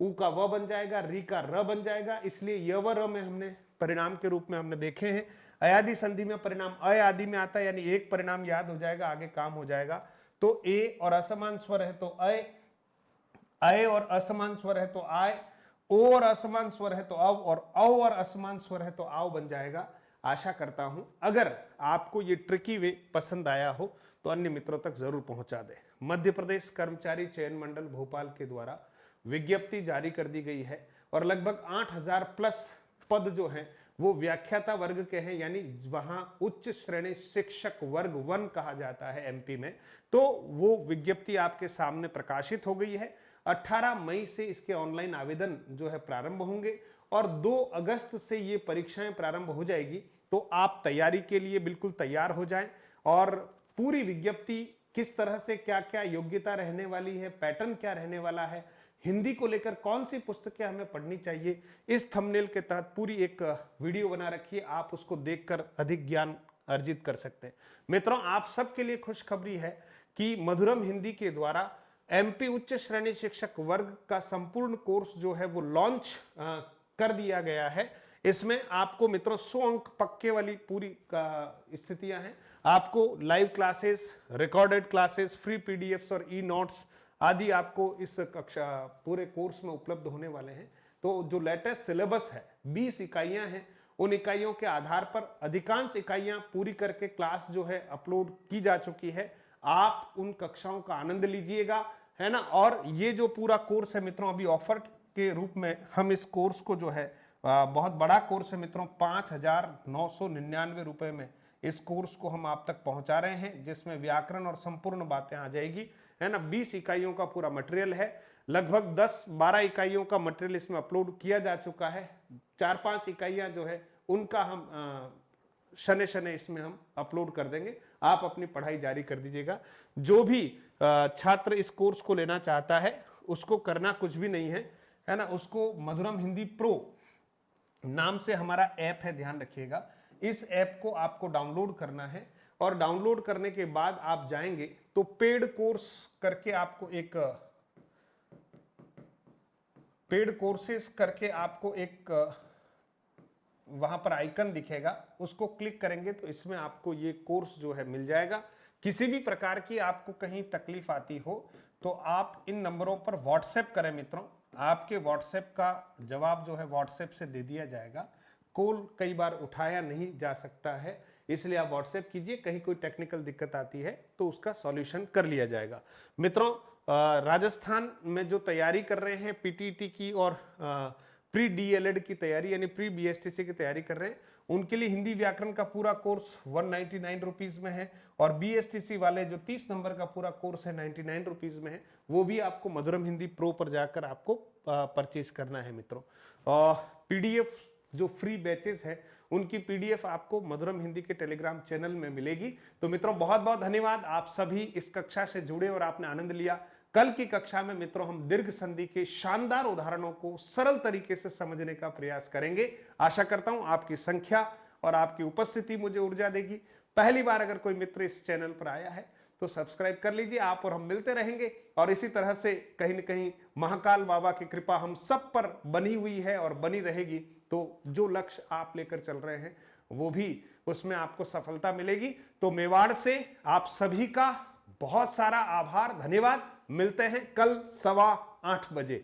उ का व बन जाएगा, री का र बन जाएगा, इसलिए य व र में हमने परिणाम के रूप में हमने देखे हैं। अयादि संधि में परिणाम अय आदि में आता है, यानी एक परिणाम याद हो जाएगा, आगे काम हो जाएगा। तो ए और असमान स्वर है तो अय, अय और असमान स्वर है तो आय, ओ और असमान स्वर है तो अव, और अव और असमान स्वर है तो आव बन जाएगा। आशा करता हूं अगर आपको ये ट्रिकी वे पसंद आया हो तो अन्य मित्रों तक जरूर पहुंचा दे। मध्य प्रदेश कर्मचारी चयन मंडल भोपाल के द्वारा विज्ञप्ति जारी कर दी गई है और लगभग 8000 प्लस पद जो हैं वो व्याख्याता वर्ग के हैं, यानी वहां उच्च श्रेणी शिक्षक वर्ग 1 कहा जाता है एमपी में। तो वो विज्ञप्ति आपके सामने प्रकाशित हो गई है। 18 मई से इसके ऑनलाइन आवेदन जो है प्रारंभ होंगे और 2 अगस्त से ये परीक्षाएं प्रारंभ हो जाएगी। तो आप तैयारी के लिए बिल्कुल तैयार हो जाएं और पूरी विज्ञप्ति किस तरह से क्या क्या योग्यता रहने वाली है, पैटर्न क्या रहने वाला है, हिंदी को लेकर कौन सी पुस्तकें हमें पढ़नी चाहिए, इस थंबनेल के तहत पूरी एक वीडियो बना रखी है, आप उसको देखकर अधिक ज्ञान अर्जित कर सकते हैं। मित्रों आप सबके लिए खुशखबरी है कि मधुरम हिंदी के द्वारा एमपी उच्च श्रेणी शिक्षक वर्ग का संपूर्ण कोर्स जो है वो लॉन्च कर दिया गया है। इसमें आपको मित्रों 100 अंक पक्के वाली पूरी स्थितियां हैं। आपको live classes, recorded classes, free PDFs और ई नोट्स आदि आपको इस कक्षा पूरे कोर्स में उपलब्ध होने वाले हैं। तो जो लेटेस्ट सिलेबस है 20 इकाइयां हैं, उन इकाइयों के आधार पर अधिकांश इकाइयां पूरी करके क्लास जो है अपलोड की जा चुकी है। आप उन कक्षाओं का आनंद लीजिएगा, है ना। और ये जो पूरा कोर्स है मित्रों, अभी ऑफर के रूप में हम इस कोर्स को जो है बहुत बड़ा कोर्स है मित्रों, 5999 रुपए में इस कोर्स को हम आप तक पहुंचा रहे हैं, जिसमें व्याकरण और संपूर्ण बातें आ जाएगी, है ना। 20 इकाइयों का पूरा मटेरियल है, लगभग 10-12 इकाइयों का मटेरियल इसमें अपलोड किया जा चुका है। 4-5 इकाइयां जो है उनका हम शने शने इसमें हम अपलोड कर देंगे। आप अपनी पढ़ाई जारी कर दीजिएगा। जो भी छात्र इस कोर्स को लेना चाहता है उसको करना कुछ भी नहीं है ना। उसको मधुरम हिंदी प्रो नाम से हमारा ऐप है, ध्यान रखिएगा। इस ऐप को आपको डाउनलोड करना है और डाउनलोड करने के बाद आप जाएंगे तो पेड कोर्स करके आपको एक पेड कोर्सेस करके आपको एक वहां पर आइकन दिखेगा, उसको क्लिक करेंगे तो इसमें आपको ये कोर्स जो है मिल जाएगा। किसी भी प्रकार की आपको कहीं तकलीफ आती हो तो आप इन नंबरों पर व्हाट्सएप करें मित्रों। आपके व्हाट्सएप का जवाब जो है व्हाट्सएप से दे दिया जाएगा। कॉल कई बार उठाया नहीं जा सकता है, इसलिए आप व्हाट्सएप कीजिए। कहीं कोई टेक्निकल दिक्कत आती है तो उसका सॉल्यूशन कर लिया जाएगा। मित्रों राजस्थान में जो तैयारी कर रहे हैं पीटीटी की और प्री डीएलएड की तैयारी यानी प्री बीएसटीसी की तैयारी कर रहे हैं, उनके लिए हिंदी व्याकरण का पूरा कोर्स 199 रुपीज में है, और बीएसटीसी वाले जो 30 नंबर का पूरा कोर्स है 99 रुपीज में है, वो भी आपको मधुरम हिंदी प्रो पर जाकर आपको परचेज करना है मित्रों। पीडीएफ जो फ्री बैचेस है उनकी पीडीएफ आपको मधुरम हिंदी के टेलीग्राम चैनल में मिलेगी। तो मित्रों बहुत बहुत धन्यवाद, आप सभी इस कक्षा से जुड़े और आपने आनंद लिया। कल की कक्षा में मित्रों हम दीर्घ संधि के शानदार उदाहरणों को सरल तरीके से समझने का प्रयास करेंगे। आशा करता हूं आपकी संख्या और आपकी उपस्थिति मुझे ऊर्जा देगी। पहली बार अगर कोई मित्र इस चैनल पर आया है तो सब्सक्राइब कर लीजिए, आप और हम मिलते रहेंगे, और इसी तरह से कहीं न कहीं महाकाल बाबा की कृपा हम सब पर बनी हुई है और बनी रहेगी। तो जो लक्ष्य आप लेकर चल रहे हैं वो भी उसमें आपको सफलता मिलेगी। तो मेवाड़ से आप सभी का बहुत सारा आभार, धन्यवाद। मिलते हैं कल 8:15 बजे।